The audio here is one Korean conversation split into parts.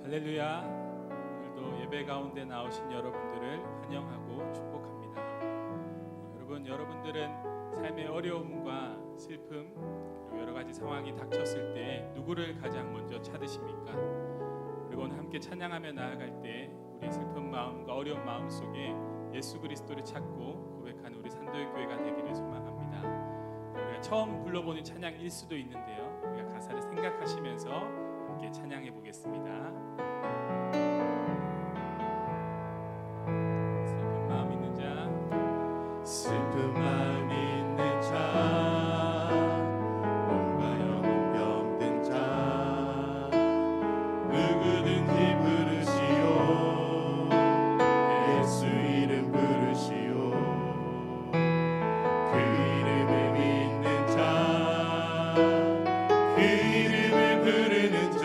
할렐루야. 오늘도 예배 가운데 나오신 여러분들을 환영하고 축복합니다. 여러분들은 삶의 어려움과 슬픔 그리고 여러 가지 상황이 닥쳤을 때 누구를 가장 먼저 찾으십니까? 그리고 오늘 함께 찬양하며 나아갈 때 우리 슬픈 마음과 어려운 마음 속에 예수 그리스도를 찾고 고백하는 우리 산도교회가 되기를 소망합니다. 우리가 처음 불러보는 찬양일 수도 있는데요, 우리가 가사를 생각하시면서 함께 찬양해 보겠습니다. 슬픈 마음 있는 자, 슬픈 마음 있는 자, 몸과 영혼 병든 자, 누구든지 부르시오. 예수 이름 부르시오. 그 이름을 믿는 자, 그 이름을 부르는 자,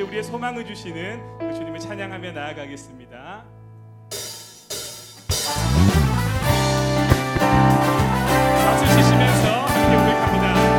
가운데 우리의 소망을 주시는 그 주님을 찬양하며 나아가겠습니다. 박수 치시면서 함께 고백합니다.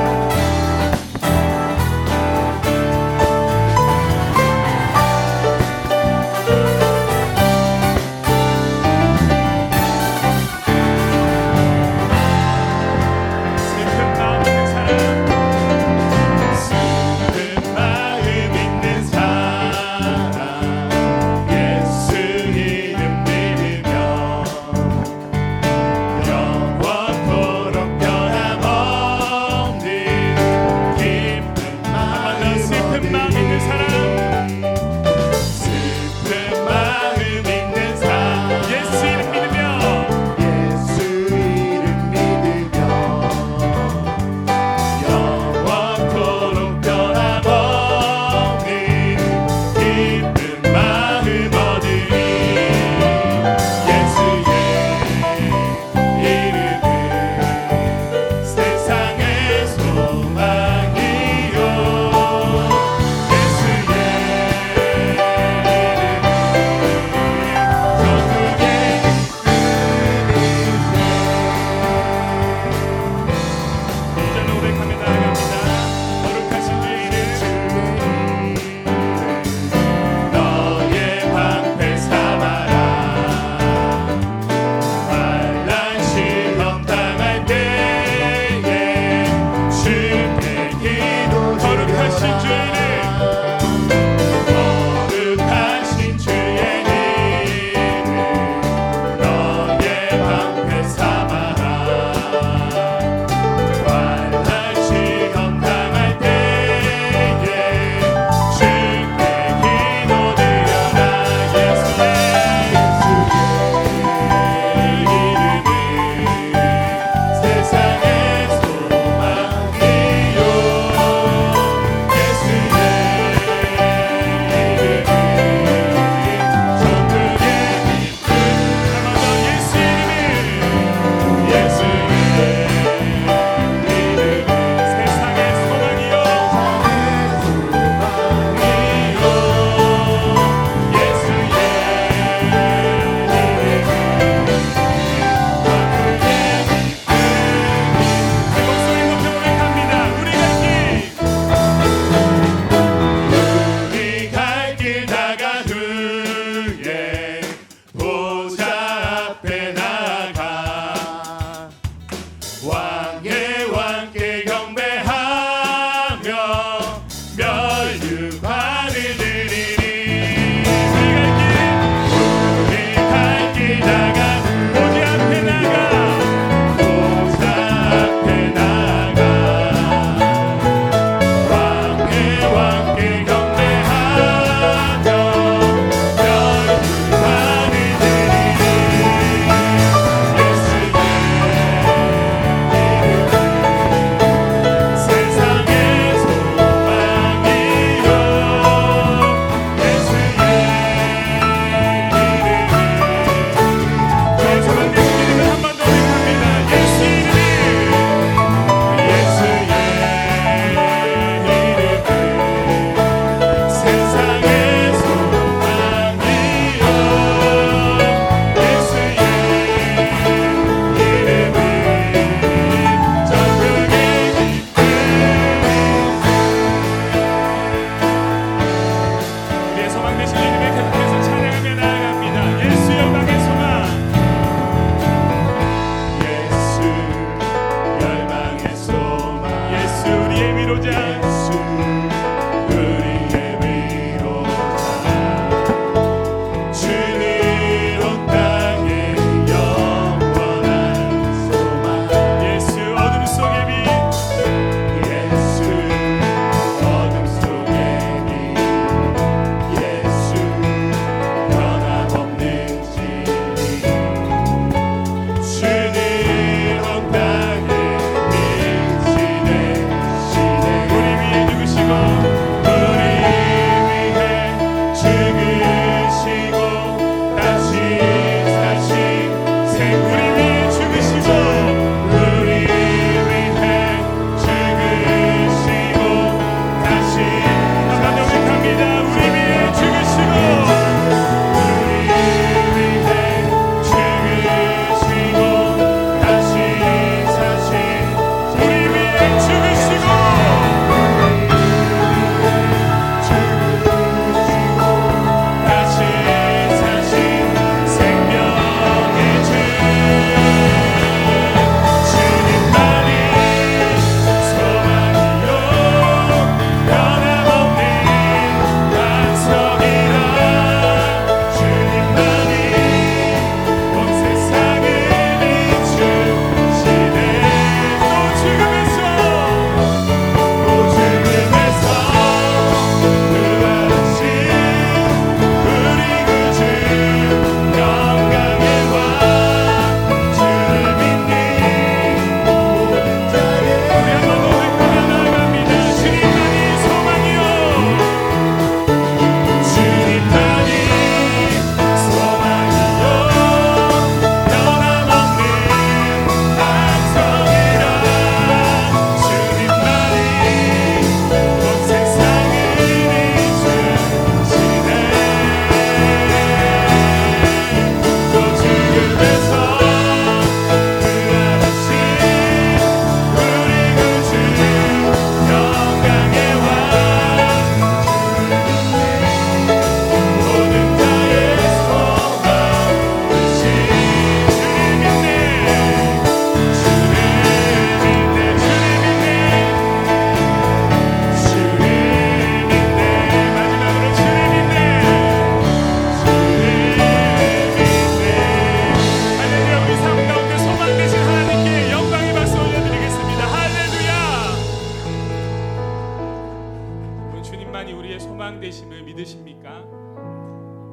믿으십니까?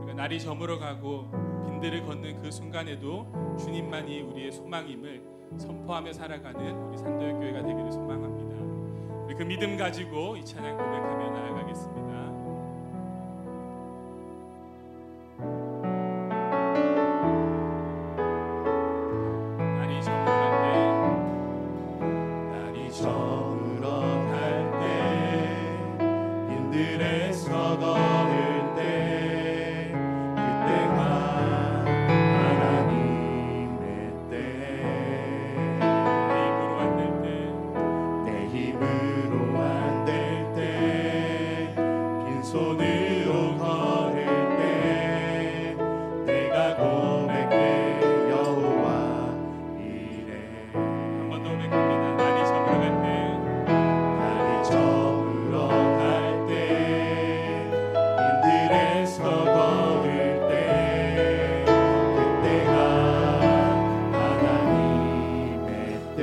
우리가 날이 저물어가고 빈들을 걷는 그 순간에도 주님만이 우리의 소망임을 선포하며 살아가는 우리 산도교회가 되기를 소망합니다. 우리 그 믿음 가지고 이 찬양 고백하며 나아가겠습니다. 날이 저물어갈 때 빈들에서 걸을 때 그때가 하나님의 때 내 힘으로 안 될 때 빈손으로 걸을 때 내가 고백해 여호와 이래. 한 번 더 고백합니다. 날이 저물어갈 때 날이 저물어갈 때 빈들에서 걸을 때 그때가 하나님의 때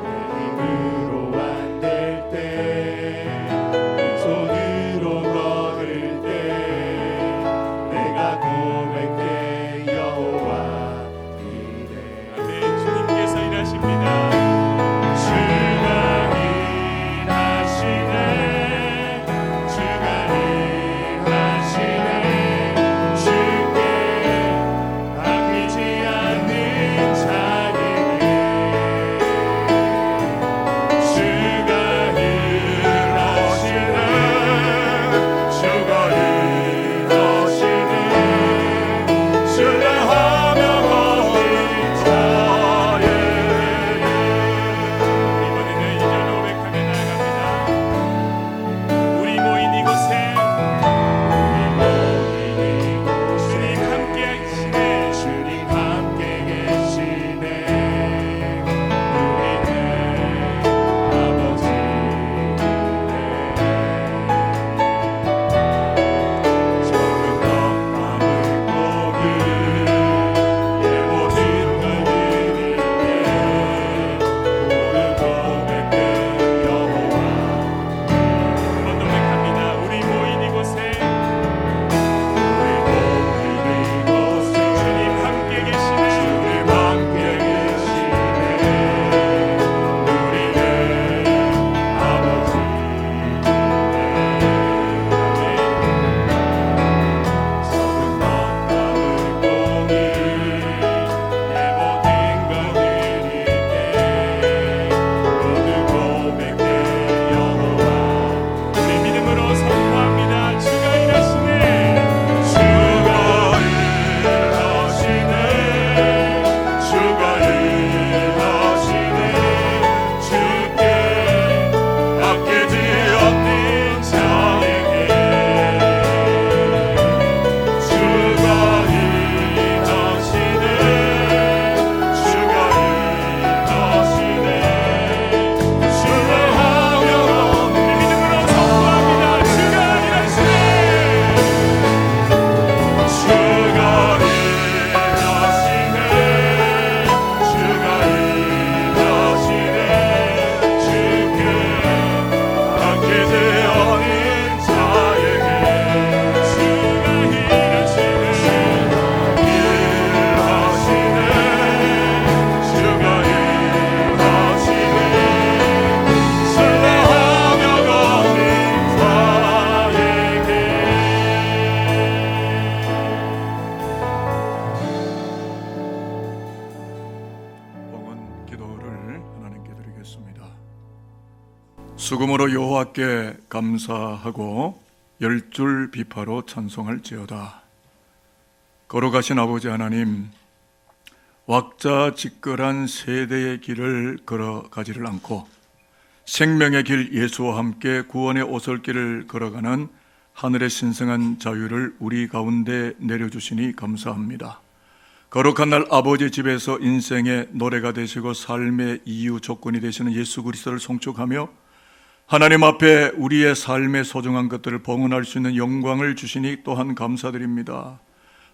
내 힘으로 안 될 때 빈손으로 걸을 때 내가 고백해 여호와 이래. 아멘. 주님께서 일하십니다. 주가 일하시네 주가 일하시네 주께 아끼지 않는 자에게 주가 일하시네 주가 일하시네 신뢰하며 걷는 자에게. 이번에는 2절로 고백하며 나아갑니다. 우리 모인 이곳에 주님 함께 하시네. 주님 함께 계시네 우리는 아버지네 적은 것 남을 고기 내 모든 걸 드릴게 오늘 고백해 여호와. 한 번 더 고백합니다. 우리 모인 이곳에 주님 함께 계시네. 주님 함께 계시네 우리는 아버지네 적은 것 남을 고기 내 모든 걸 드릴게 모두 고백해 여호와. 우리 믿음으로 선포합니다. 주가 일하시네. 주가 일하시네 주가 일하시네 주께 아끼지 않는 자에게 주가 일하시네 주가 일하시네 신뢰하며 우리 믿음으로 선포합니다. 주가 일하시네. 주가 일하시네 주가 일하시네 주께 아끼지 않은 자에게 주가 일하시네 주가 일하시네 신뢰하며 걷는 자에게. 봉헌 기도를 하나님께 드리겠습니다. 수금으로 여호와께 감사하고 10줄 비파로 찬송할지어다. 걸어가신 아버지 하나님, 왁자지껄한 세대의 길을 걸어가지를 않고 생명의 길 예수와 함께 구원의 오솔길을 걸어가는 하늘의 신성한 자유를 우리 가운데 내려주시니 감사합니다. 거룩한 날 아버지 집에서 인생의 노래가 되시고 삶의 이유 조건이 되시는 예수 그리스도를 송축하며 하나님 앞에 우리의 삶의 소중한 것들을 봉헌할 수 있는 영광을 주시니 또한 감사드립니다.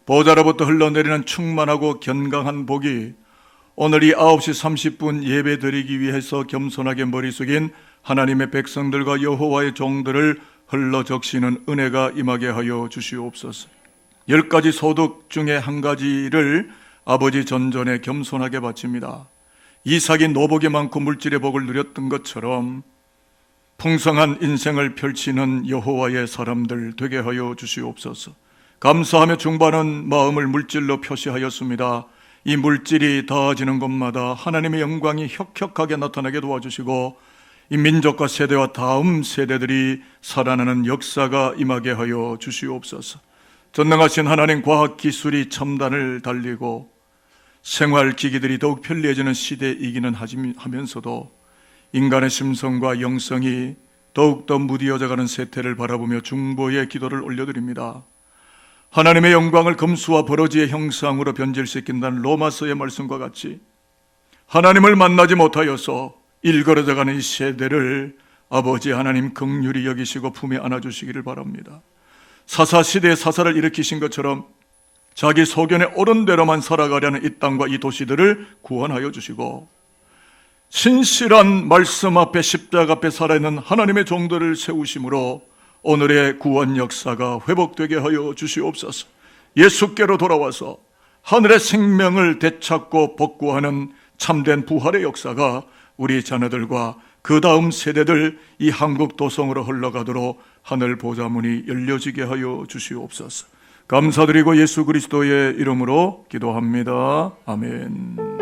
보좌로부터 흘러내리는 충만하고 견강한 복이 오늘 이 9시 30분 예배 드리기 위해서 겸손하게 머리 숙인 하나님의 백성들과 여호와의 종들을 흘러 적시는 은혜가 임하게 하여 주시옵소서. 10가지 소득 중에 한 가지를 아버지 전전에 겸손하게 바칩니다. 이삭이 노복이 많고 물질의 복을 누렸던 것처럼 풍성한 인생을 펼치는 여호와의 사람들 되게 하여 주시옵소서. 감사하며 중반한 마음을 물질로 표시하였습니다. 이 물질이 닿아지는 곳마다 하나님의 영광이 혁혁하게 나타나게 도와주시고 이 민족과 세대와 다음 세대들이 살아나는 역사가 임하게 하여 주시옵소서. 전능하신 하나님, 과학기술이 첨단을 달리고 생활기기들이 더욱 편리해지는 시대이기는 하면서도 인간의 심성과 영성이 더욱더 무디어져가는 세태를 바라보며 중보의 기도를 올려드립니다. 하나님의 영광을 금수와 버러지의 형상으로 변질시킨다는 로마서의 말씀과 같이 하나님을 만나지 못하여서 일그러져가는 이 세대를 아버지 하나님 긍휼히 여기시고 품에 안아주시기를 바랍니다. 사사시대에 사사를 일으키신 것처럼 자기 소견에 옳은 대로만 살아가려는 이 땅과 이 도시들을 구원하여 주시고 신실한 말씀 앞에 십자가 앞에 살아있는 하나님의 종들을 세우심으로 오늘의 구원 역사가 회복되게 하여 주시옵소서. 예수께로 돌아와서 하늘의 생명을 되찾고 복구하는 참된 부활의 역사가 우리 자녀들과 그 다음 세대들 이 한국 도성으로 흘러가도록 하늘 보좌문이 열려지게 하여 주시옵소서. 감사드리고 예수 그리스도의 이름으로 기도합니다. 아멘.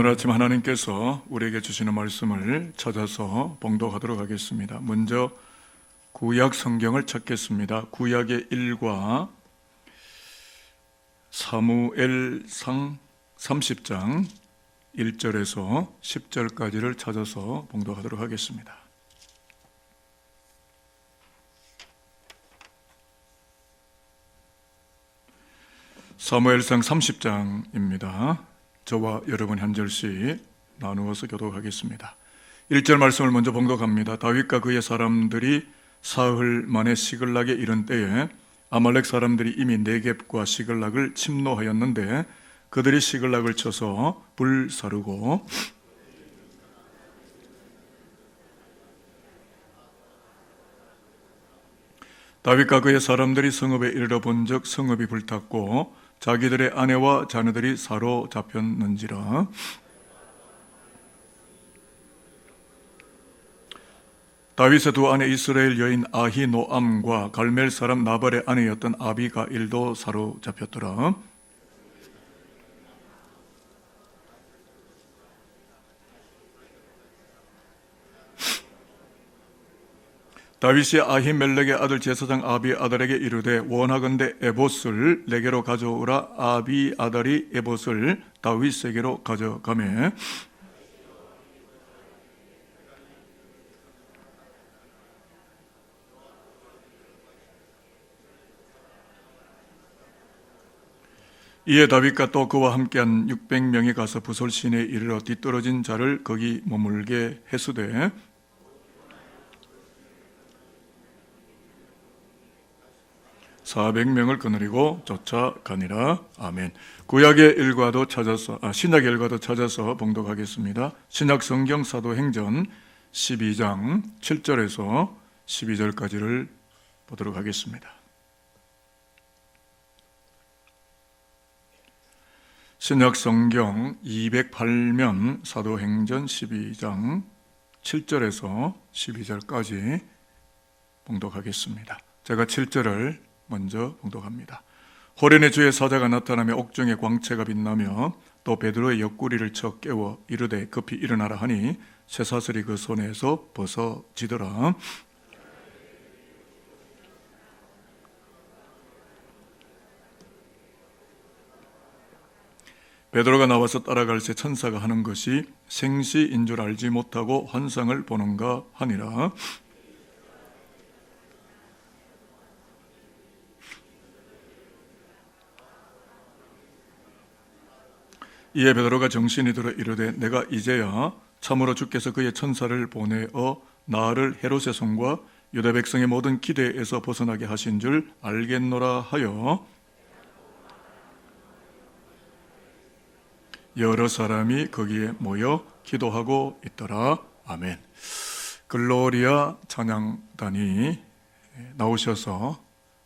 오늘 아침 하나님께서 우리에게 주시는 말씀을 찾아서 봉독하도록 하겠습니다. 먼저 구약 성경을 찾겠습니다. 구약의 1과 사무엘상 30장 1절에서 10절까지를 찾아서 봉독하도록 하겠습니다. 사무엘상 30장입니다. 저와 여러분 한 절씩 나누어서 교독하겠습니다. 1절 말씀을 먼저 봉독합니다. 다윗과 그의 사람들이 사흘 만에 시글락에 이른 때에 아말렉 사람들이 이미 네겝과 시글락을 침노하였는데 그들이 시글락을 쳐서 불사르고 다윗과 그의 사람들이 성읍에 이르러 본즉 성읍이 불탔고 자기들의 아내와 자녀들이 사로잡혔는지라. 다윗의 두 아내 이스라엘 여인 아히노암과 갈멜 사람 나발의 아내였던 아비가일도 사로잡혔더라. 다윗이 아히멜렉의 아들 제사장 아비아달에게 이르되 원하건대 에봇을 내게로 가져오라. 아비아달이 에봇을 다윗에게로 가져가매 이에 다윗과 또 그와 함께한 600명이 가서 부솔 시내에 이르러 뒤떨어진 자를 거기 머물게 해수되 400명을 거느리고 쫓아가니라. 아멘. 구약의 일과도 찾아서 신약의 일과도 찾아서 봉독하겠습니다. 신약 성경 사도행전 12장 7절에서 12절까지를 보도록 하겠습니다. 신약 성경 208면 사도행전 12장 7절에서 12절까지 봉독하겠습니다. 제가 7절을 먼저 봉독합니다. 호련의 주의 사자가 나타나며 옥중에 광채가 빛나며 또 베드로의 옆구리를 쳐 깨워 이르되 급히 일어나라 하니 쇠사슬이 그 손에서 벗어지더라. 베드로가 나와서 따라갈새 천사가 하는 것이 생시인 줄 알지 못하고 환상을 보는가 하니라. 이에 베드로가 정신이 들어 이르되 내가 이제야 참으로 주께서 그의 천사를 보내어 나를 헤롯의 손과 유다 백성의 모든 기대에서 벗어나게 하신 줄 알겠노라 하여 여러 사람이 거기에 모여 기도하고 있더라. 아멘. 글로리아 찬양단이 나오셔서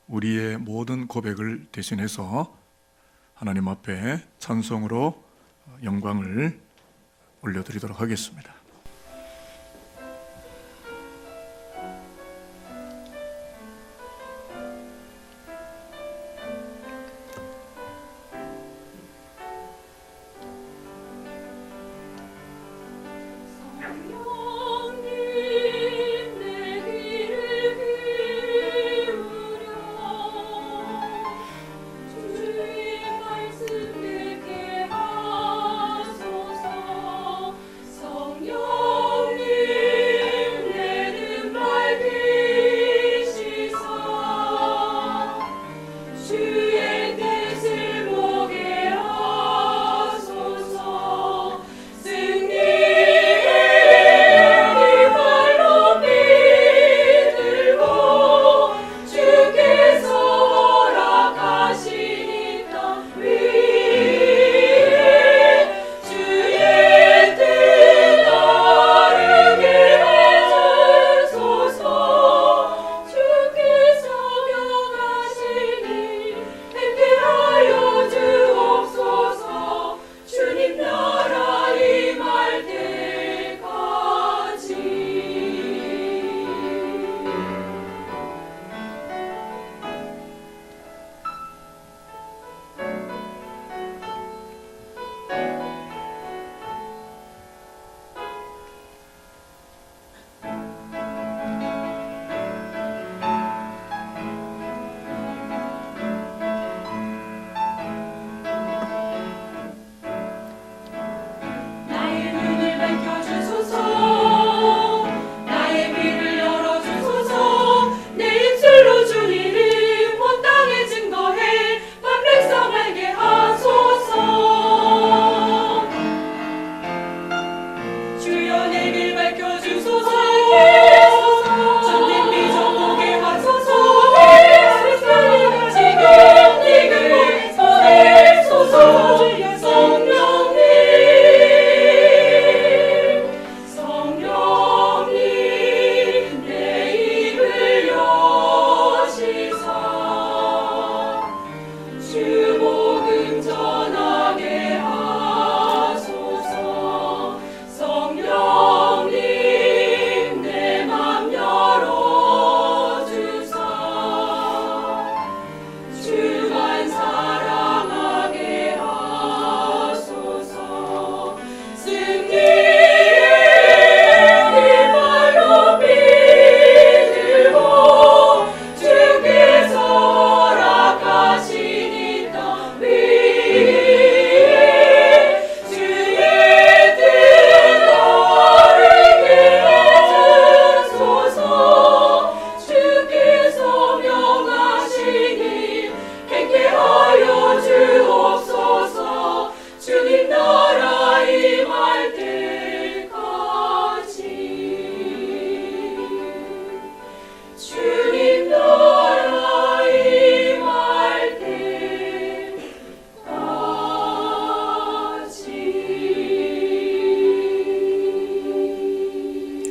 우리의 모든 고백을 대신해서 하나님 앞에 찬송으로 영광을 올려드리도록 하겠습니다.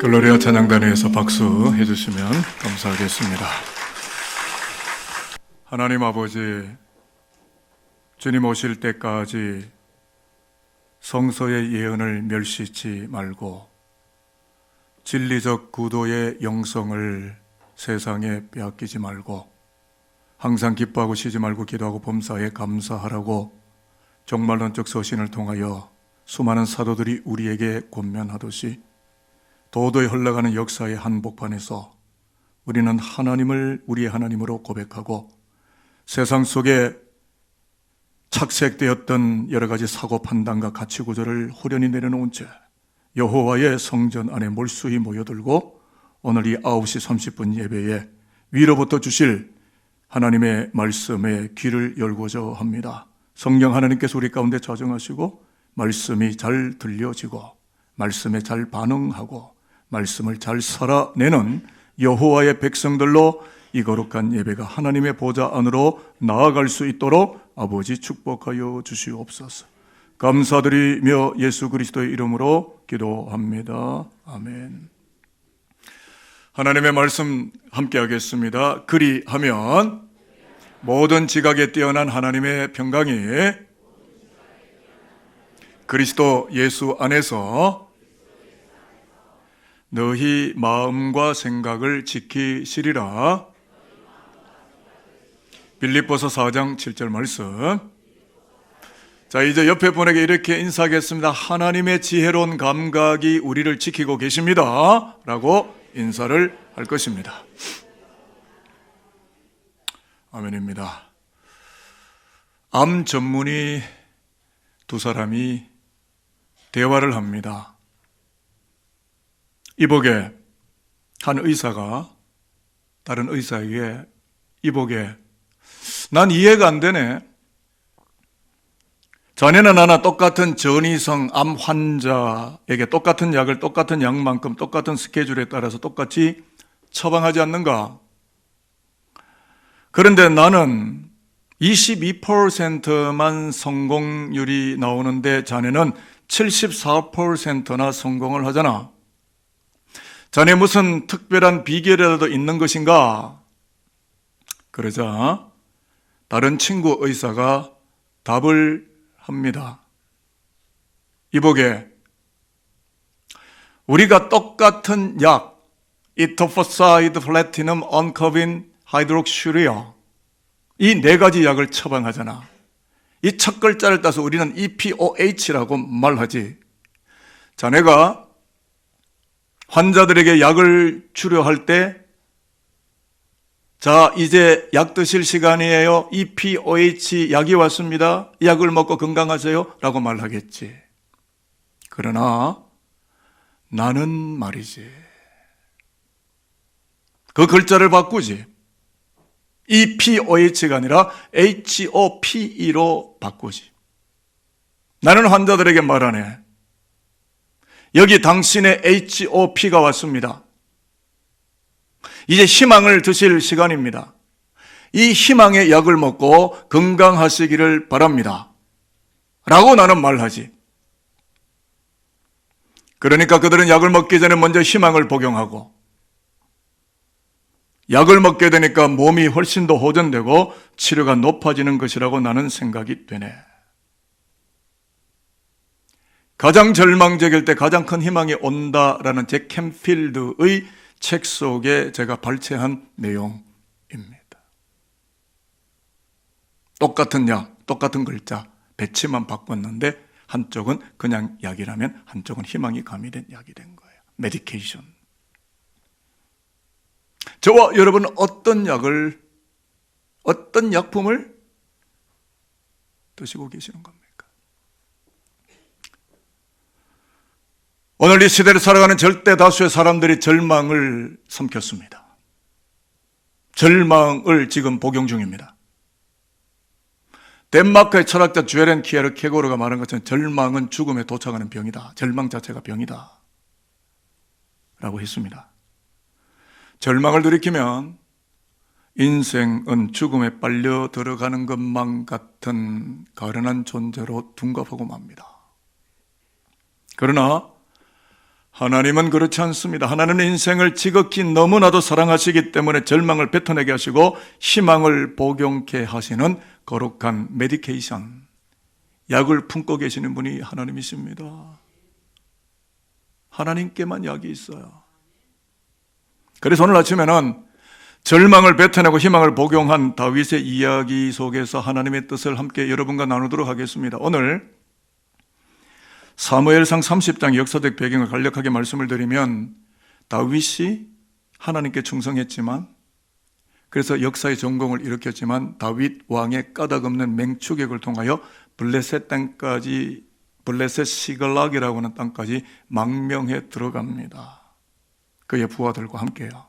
글로리아 찬양단에서 박수 해주시면 감사하겠습니다. 하나님 아버지, 주님 오실 때까지 성서의 예언을 멸시치 말고 진리적 구도의 영성을 세상에 빼앗기지 말고 항상 기뻐하고 쉬지 말고 기도하고 범사에 감사하라고 종말론적 서신을 통하여 수많은 사도들이 우리에게 권면하듯이 도도히 흘러가는 역사의 한복판에서 우리는 하나님을 우리의 하나님으로 고백하고 세상 속에 착색되었던 여러 가지 사고 판단과 가치 구조를 후련히 내려놓은 채 여호와의 성전 안에 몰수히 모여들고 오늘 이 9시 30분 예배에 위로부터 주실 하나님의 말씀에 귀를 열고자 합니다. 성령 하나님께서 우리 가운데 자정하시고 말씀이 잘 들려지고 말씀에 잘 반응하고 말씀을 잘 살아내는 여호와의 백성들로 이 거룩한 예배가 하나님의 보좌 안으로 나아갈 수 있도록 아버지 축복하여 주시옵소서. 감사드리며 예수 그리스도의 이름으로 기도합니다. 아멘. 하나님의 말씀 함께 하겠습니다. 그리하면 모든 지각에 뛰어난 하나님의 평강이 그리스도 예수 안에서 너희 마음과 생각을 지키시리라. 빌립보서 4장 7절 말씀. 자, 이제 옆에 분에게 이렇게 인사하겠습니다. 하나님의 지혜로운 감각이 우리를 지키고 계십니다 라고 인사를 할 것입니다. 아멘입니다. 암 전문의 두 사람이 대화를 합니다. 이복에 한 의사가 다른 의사에게 이복에 난 이해가 안 되네. 자네나 나나 똑같은 전이성 암 환자에게 똑같은 약을 똑같은 양만큼 똑같은 스케줄에 따라서 똑같이 처방하지 않는가? 그런데 나는 22%만 성공률이 나오는데 자네는 74%나 성공을 하잖아. 자네 무슨 특별한 비결이라도 있는 것인가? 그러자 다른 친구 의사가 답을 합니다. 이보게, 우리가 똑같은 약, 이토포사이드 플래티넘 언커빈 하이드록슈리아, 이 네 가지 약을 처방하잖아. 이 첫 글자를 따서 우리는 EPOH라고 말하지. 자네가 환자들에게 약을 주료할 때, 자, 이제 약 드실 시간이에요. EPOH 약이 왔습니다. 이 약을 먹고 건강하세요 라고 말하겠지. 그러나 나는 말이지, 그 글자를 바꾸지. EPOH가 아니라 HOPE로 바꾸지. 나는 환자들에게 말하네. 여기 당신의 HOP가 왔습니다. 이제 희망을 드실 시간입니다. 이 희망의 약을 먹고 건강하시기를 바랍니다 라고 나는 말하지. 그러니까 그들은 약을 먹기 전에 먼저 희망을 복용하고, 약을 먹게 되니까 몸이 훨씬 더 호전되고 치료가 높아지는 것이라고 나는 생각이 되네. 가장 절망적일 때 가장 큰 희망이 온다라는 잭 캠필드의 책 속에 제가 발췌한 내용입니다. 똑같은 약, 똑같은 글자, 배치만 바꿨는데 한쪽은 그냥 약이라면 한쪽은 희망이 가미된 약이 된 거예요. 메디케이션. 저와 여러분은 어떤 약을, 어떤 약품을 드시고 계시는 겁니까? 오늘 이 시대를 살아가는 절대 다수의 사람들이 절망을 삼켰습니다. 절망을 지금 복용 중입니다. 덴마크의 철학자 주에렌 키에르케고르가 말한 것처럼 절망은 죽음에 도착하는 병이다. 절망 자체가 병이다 라고 했습니다. 절망을 들이키면 인생은 죽음에 빨려 들어가는 것만 같은 가련한 존재로 둔갑하고 맙니다. 그러나 하나님은 그렇지 않습니다. 하나님은 인생을 지극히 너무나도 사랑하시기 때문에 절망을 뱉어내게 하시고 희망을 복용케 하시는 거룩한 메디케이션, 약을 품고 계시는 분이 하나님이십니다. 하나님께만 약이 있어요. 그래서 오늘 아침에는 절망을 뱉어내고 희망을 복용한 다윗의 이야기 속에서 하나님의 뜻을 함께 여러분과 나누도록 하겠습니다. 오늘 사무엘상 30장 역사적 배경을 간략하게 말씀을 드리면, 다윗이 하나님께 충성했지만, 그래서 역사의 전공을 일으켰지만 다윗 왕의 까닭없는 맹추격을 통하여 블레셋 땅까지, 블레셋 시글락이라고 하는 땅까지 망명해 들어갑니다. 그의 부하들과 함께요.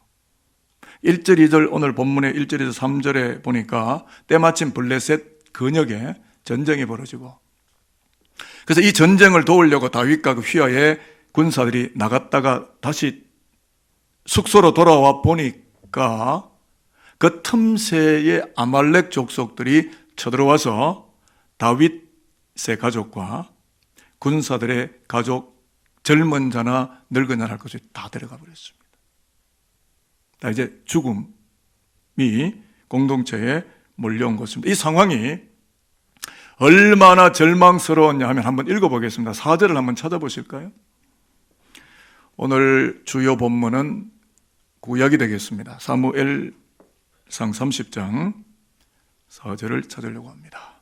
1절, 2절 오늘 본문의 1절에서 3절에 보니까 때마침 블레셋 근역에 전쟁이 벌어지고, 그래서 이 전쟁을 도우려고 다윗과 그 휘하에 군사들이 나갔다가 다시 숙소로 돌아와 보니까 그 틈새에 아말렉 족속들이 쳐들어와서 다윗의 가족과 군사들의 가족, 젊은 자나 늙은 자나 할 것이 다 데려가 버렸습니다. 다 이제 죽음이 공동체에 몰려온 것입니다. 이 상황이 얼마나 절망스러웠냐 하면 한번 읽어보겠습니다. 4절을 한번 찾아보실까요? 오늘 주요 본문은 구약이 되겠습니다. 사무엘상 30장 4절을 찾으려고 합니다.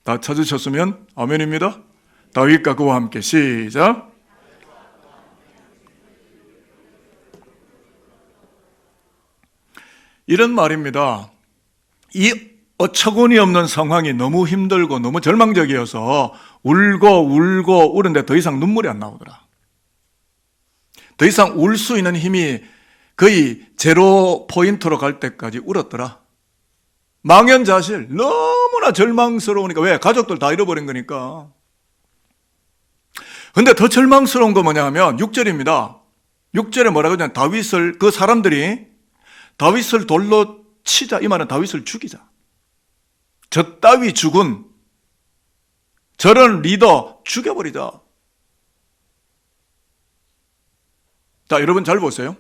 다 찾으셨으면 아멘입니다. 다윗과 그와 함께 시작. 이런 말입니다. 이 어처구니 없는 상황이 너무 힘들고 너무 절망적이어서 울고 우는데 더 이상 눈물이 안 나오더라. 더 이상 울 수 있는 힘이 거의 제로 포인트로 갈 때까지 울었더라. 망연자실, 너무나 절망스러우니까. 왜? 가족들 다 잃어버린 거니까. 근데 더 절망스러운 거 뭐냐 하면 6절입니다. 6절에 뭐라고 하냐면 다윗을, 그 사람들이 다윗을 돌로 치자. 이 말은 다윗을 죽이자. 저 따위 죽은 저런 리더 죽여버리자. 자, 여러분 잘 보세요.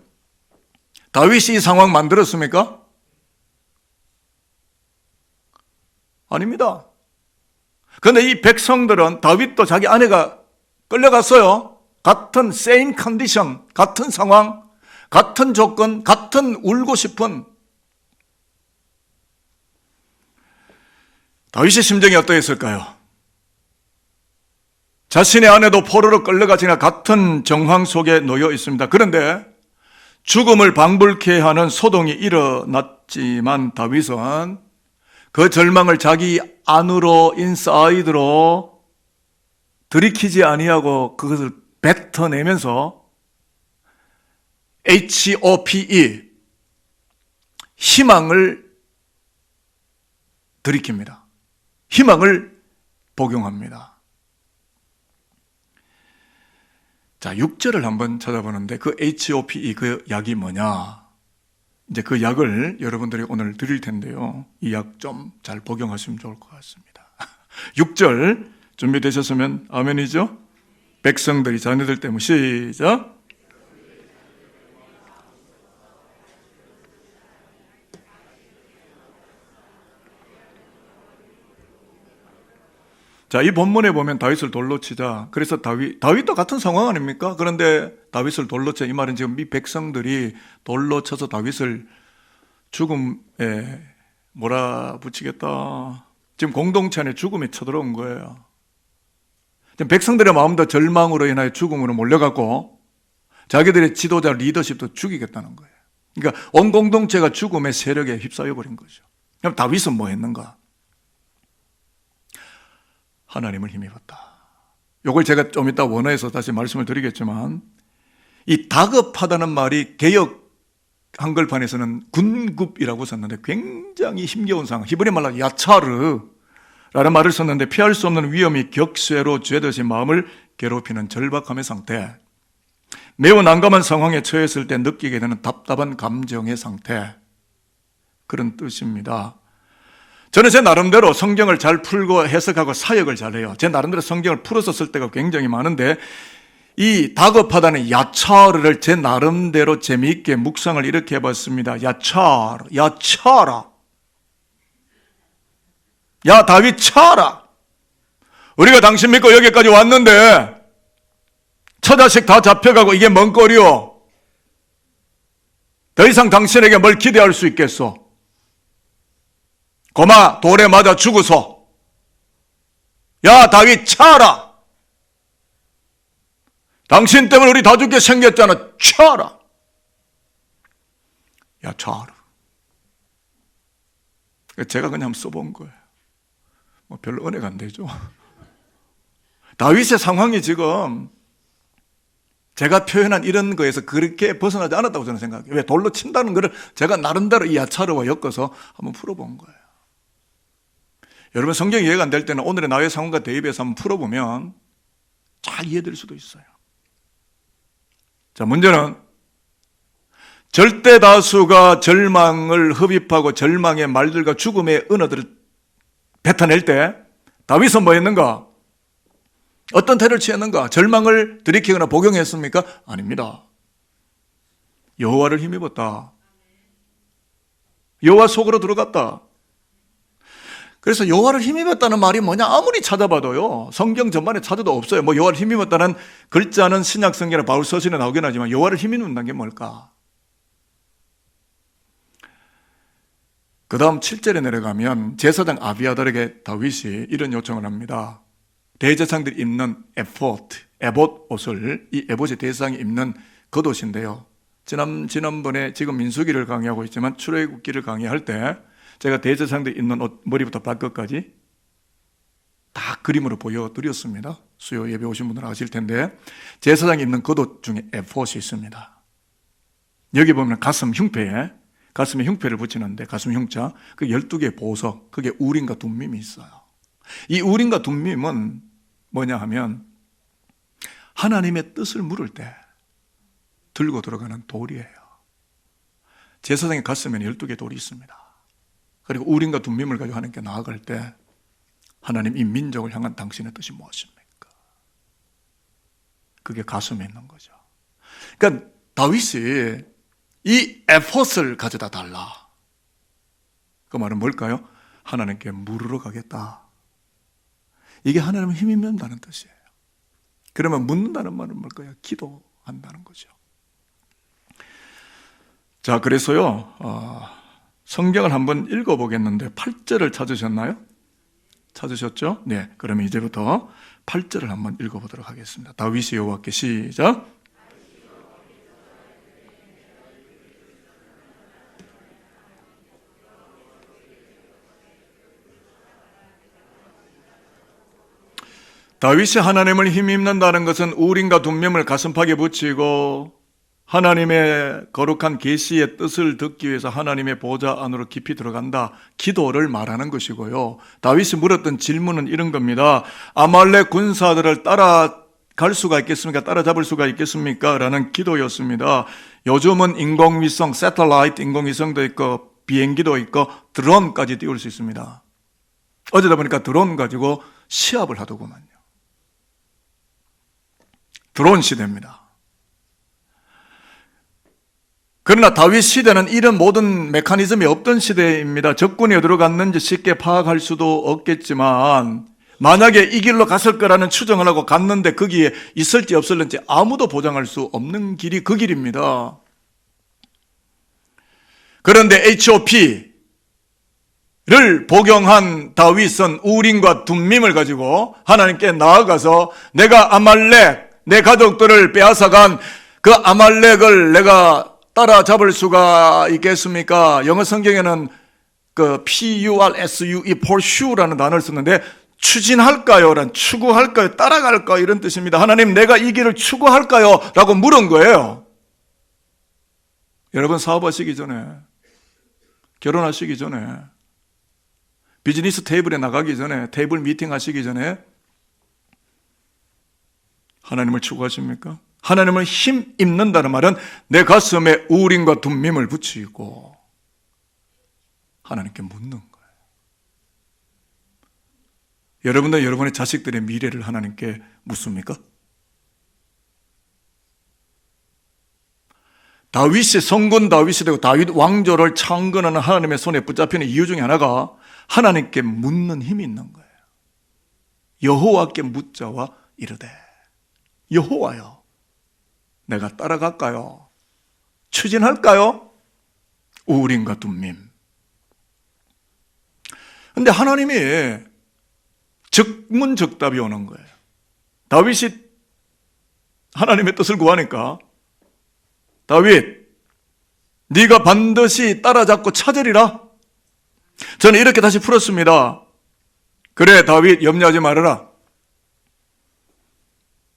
다윗이 이 상황 만들었습니까? 아닙니다. 그런데 이 백성들은 다윗도 자기 아내가 끌려갔어요. 같은 same condition, 같은 상황, 같은 조건, 같은 울고 싶은. 다윗의 심정이 어떠했을까요? 자신의 아내도 포로로 끌려가지나 같은 정황 속에 놓여 있습니다. 그런데 죽음을 방불케 하는 소동이 일어났지만 다윗은 그 절망을 자기 안으로, 인사이드로 들이키지 아니하고 그것을 뱉어내면서 HOPE, 희망을 들이킵니다. 희망을 복용합니다. 자, 6절을 한번 찾아보는데 그 HOPE, 그 약이 뭐냐? 이제 그 약을 여러분들이 오늘 드릴 텐데요. 이 약 좀 잘 복용하시면 좋을 것 같습니다. 6절 준비되셨으면 아멘이죠? 백성들이 자녀들 때문에 시작. 자, 이 본문에 보면 다윗을 돌로 치자. 그래서 다윗도 같은 상황 아닙니까? 그런데 다윗을 돌로 쳐. 이 말은 지금 이 백성들이 돌로 쳐서 다윗을 죽음에 몰아붙이겠다. 지금 공동체 안에 죽음이 쳐들어온 거예요. 지금 백성들의 마음도 절망으로 인하여 죽음으로 몰려갔고 자기들의 지도자 리더십도 죽이겠다는 거예요. 그러니까 온 공동체가 죽음의 세력에 휩싸여 버린 거죠. 그럼 다윗은 뭐 했는가? 하나님을 힘입었다. 이걸 제가 좀 이따 원어에서 다시 말씀을 드리겠지만 이 다급하다는 말이 개역 한글판에서는 군급이라고 썼는데 굉장히 힘겨운 상황. 히브리 말로 야차르라는 말을 썼는데 피할 수 없는 위험이 격쇠로 쥐듯이 마음을 괴롭히는 절박함의 상태. 매우 난감한 상황에 처했을 때 느끼게 되는 답답한 감정의 상태. 그런 뜻입니다. 저는 제 나름대로 성경을 잘 풀고 해석하고 사역을 잘해요. 제 나름대로 성경을 풀어서 쓸 때가 굉장히 많은데 이 다급하다는 야차르를 제 나름대로 재미있게 묵상을 이렇게 해봤습니다. 야차라. 야, 다윗 차라. 우리가 당신 믿고 여기까지 왔는데 처자식 다 잡혀가고 이게 뭔 꼴이오? 더 이상 당신에게 뭘 기대할 수 있겠소? 고마 돌에 맞아 죽으소. 야, 다윗 차라. 당신 때문에 우리 다 죽게 생겼잖아. 차라. 야, 차라. 제가 그냥 써본 거예요. 뭐 별로 은혜가 안 되죠. 다윗의 상황이 지금 제가 표현한 이런 거에서 그렇게 벗어나지 않았다고 저는 생각해요. 왜? 돌로 친다는 거를 제가 나름대로 이 야차르와 엮어서 한번 풀어본 거예요. 여러분 성경이 이해가 안 될 때는 오늘의 나의 상황과 대입해서 한번 풀어보면 잘 이해될 수도 있어요. 자, 문제는 절대 다수가 절망을 흡입하고 절망의 말들과 죽음의 언어들을 뱉어낼 때 다윗은 뭐 했는가? 어떤 태를 취했는가? 절망을 들이키거나 복용했습니까? 아닙니다. 여호와를 힘입었다. 여호와 속으로 들어갔다. 그래서 여호와를 힘입었다는 말이 뭐냐? 아무리 찾아봐도요, 성경 전반에 찾아도 없어요. 뭐 여호와를 힘입었다는 글자는 신약 성경이나 바울 서신에 나오긴 하지만 여호와를 힘입는다는 게 뭘까? 그 다음 7절에 내려가면 제사장 아비아달에게 다윗이 이런 요청을 합니다. 대제사장들이 입는 에봇 옷을, 이 에봇이 대제사장이 입는 겉옷인데요. 지난번에 지금 민수기를 강의하고 있지만 출애굽기를 강의할 때 제가 대제사장들이 입는 옷 머리부터 발끝까지 다 그림으로 보여드렸습니다. 수요 예배 오신 분들은 아실 텐데 제사장이 입는 겉옷 중에 에봇이 있습니다. 여기 보면 가슴에 흉패를 붙이는데 가슴 흉자, 그 12개의 보석, 그게 우림과 둠밈이 있어요. 이 우림과 둠밈은 뭐냐 하면 하나님의 뜻을 물을 때 들고 들어가는 돌이에요. 제사장의 가슴에는 12개의 돌이 있습니다. 그리고 우림과 둠밈을 가지고 하나님께 나아갈 때 하나님 이 민족을 향한 당신의 뜻이 무엇입니까? 그게 가슴에 있는 거죠. 그러니까 다윗이 이 에폿을 가져다 달라. 그 말은 뭘까요? 하나님께 물으러 가겠다. 이게 하나님을 힘입는다는 뜻이에요. 그러면 묻는다는 말은 뭘까요? 기도한다는 거죠. 자, 그래서요, 성경을 한번 읽어보겠는데 8절을 찾으셨나요? 찾으셨죠? 네, 그러면 이제부터 8절을 한번 읽어보도록 하겠습니다. 다윗이 여호와께 시작. 다윗이 하나님을 힘입는다는 것은 우림과 둠밈을 가슴팍에 붙이고 하나님의 거룩한 계시의 뜻을 듣기 위해서 하나님의 보좌 안으로 깊이 들어간다. 기도를 말하는 것이고요. 다윗이 물었던 질문은 이런 겁니다. 아말렉 군사들을 따라갈 수가 있겠습니까? 따라잡을 수가 있겠습니까? 라는 기도였습니다. 요즘은 인공위성, 새틀라이트 인공위성도 있고 비행기도 있고 드론까지 띄울 수 있습니다. 어쩌다 보니까 드론 가지고 시합을 하더구만요. 드론 시대입니다. 그러나 다윗 시대는 이런 모든 메커니즘이 없던 시대입니다. 적군이 어디로 갔는지 쉽게 파악할 수도 없겠지만 만약에 이 길로 갔을 거라는 추정을 하고 갔는데 거기에 있을지 없을지 아무도 보장할 수 없는 길이 그 길입니다. 그런데 HOP를 복용한 다윗은 우림과 둠밈을 가지고 하나님께 나아가서 내가 아말렉, 내 가족들을 빼앗아간 그 아말렉을 내가 따라잡을 수가 있겠습니까? 영어 성경에는 그 PURSUE, pursue라는 단어를 썼는데 추진할까요? 추구할까요? 따라갈까요? 이런 뜻입니다. 하나님, 내가 이 길을 추구할까요? 라고 물은 거예요. 여러분, 사업하시기 전에, 결혼하시기 전에, 비즈니스 테이블에 나가기 전에, 테이블 미팅 하시기 전에 하나님을 추구하십니까? 하나님을 힘 입는다는 말은 내 가슴에 우림과 둠밈을 붙이고 하나님께 묻는 거예요. 여러분들 여러분의 자식들의 미래를 하나님께 묻습니까? 다윗이 성군 다윗이 되고 다윗 왕조를 창건하는 하나님의 손에 붙잡히는 이유 중에 하나가 하나님께 묻는 힘이 있는 거예요. 여호와께 묻자와 이르되 여호와여, 내가 따라갈까요? 추진할까요? 우림과 둠밈. 근데 하나님이 즉문즉답이 오는 거예요. 다윗이 하나님의 뜻을 구하니까 다윗, 네가 반드시 따라잡고 찾으리라. 저는 이렇게 다시 풀었습니다. 그래, 다윗, 염려하지 말아라.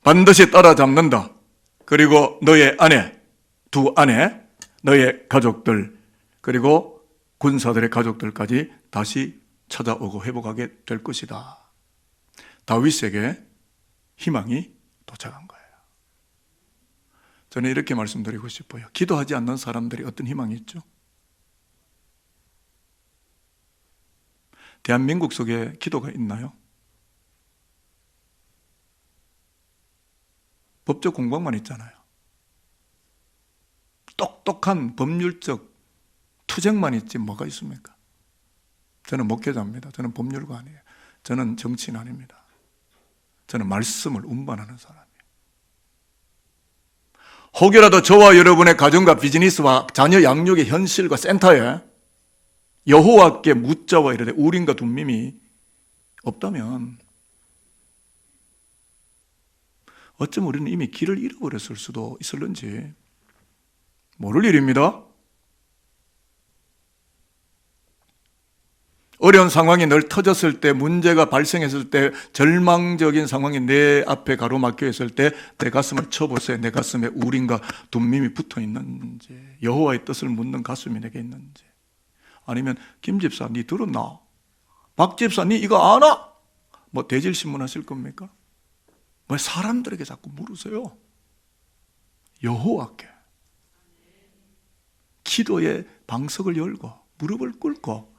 반드시 따라잡는다. 그리고 너의 아내, 두 아내, 너의 가족들, 그리고 군사들의 가족들까지 다시 찾아오고 회복하게 될 것이다. 다윗에게 희망이 도착한 거예요. 저는 이렇게 말씀드리고 싶어요. 기도하지 않는 사람들이 어떤 희망이 있죠? 대한민국 속에 기도가 있나요? 법적 공방만 있잖아요. 똑똑한 법률적 투쟁만 있지 뭐가 있습니까? 저는 목회자입니다. 저는 법률가아니에요. 저는 정치인 아닙니다. 저는 말씀을 운반하는 사람이에요. 혹여라도 저와 여러분의 가정과 비즈니스와 자녀 양육의 현실과 센터에 여호와께 묻자와 이르되 우림과 둠밈이 없다면 어쩜 우리는 이미 길을 잃어버렸을 수도 있을는지 모를 일입니다. 어려운 상황이 늘 터졌을 때, 문제가 발생했을 때, 절망적인 상황이 내 앞에 가로막혀 있을 때 내 가슴을 쳐보세요. 내 가슴에 우림과 둠밈이 붙어 있는지, 여호와의 뜻을 묻는 가슴이 내게 있는지. 아니면 김 집사 니 들었나? 박 집사 니 이거 아나? 뭐 대질신문 하실 겁니까? 왜 사람들에게 자꾸 물으세요? 여호와께 기도의 방석을 열고 무릎을 꿇고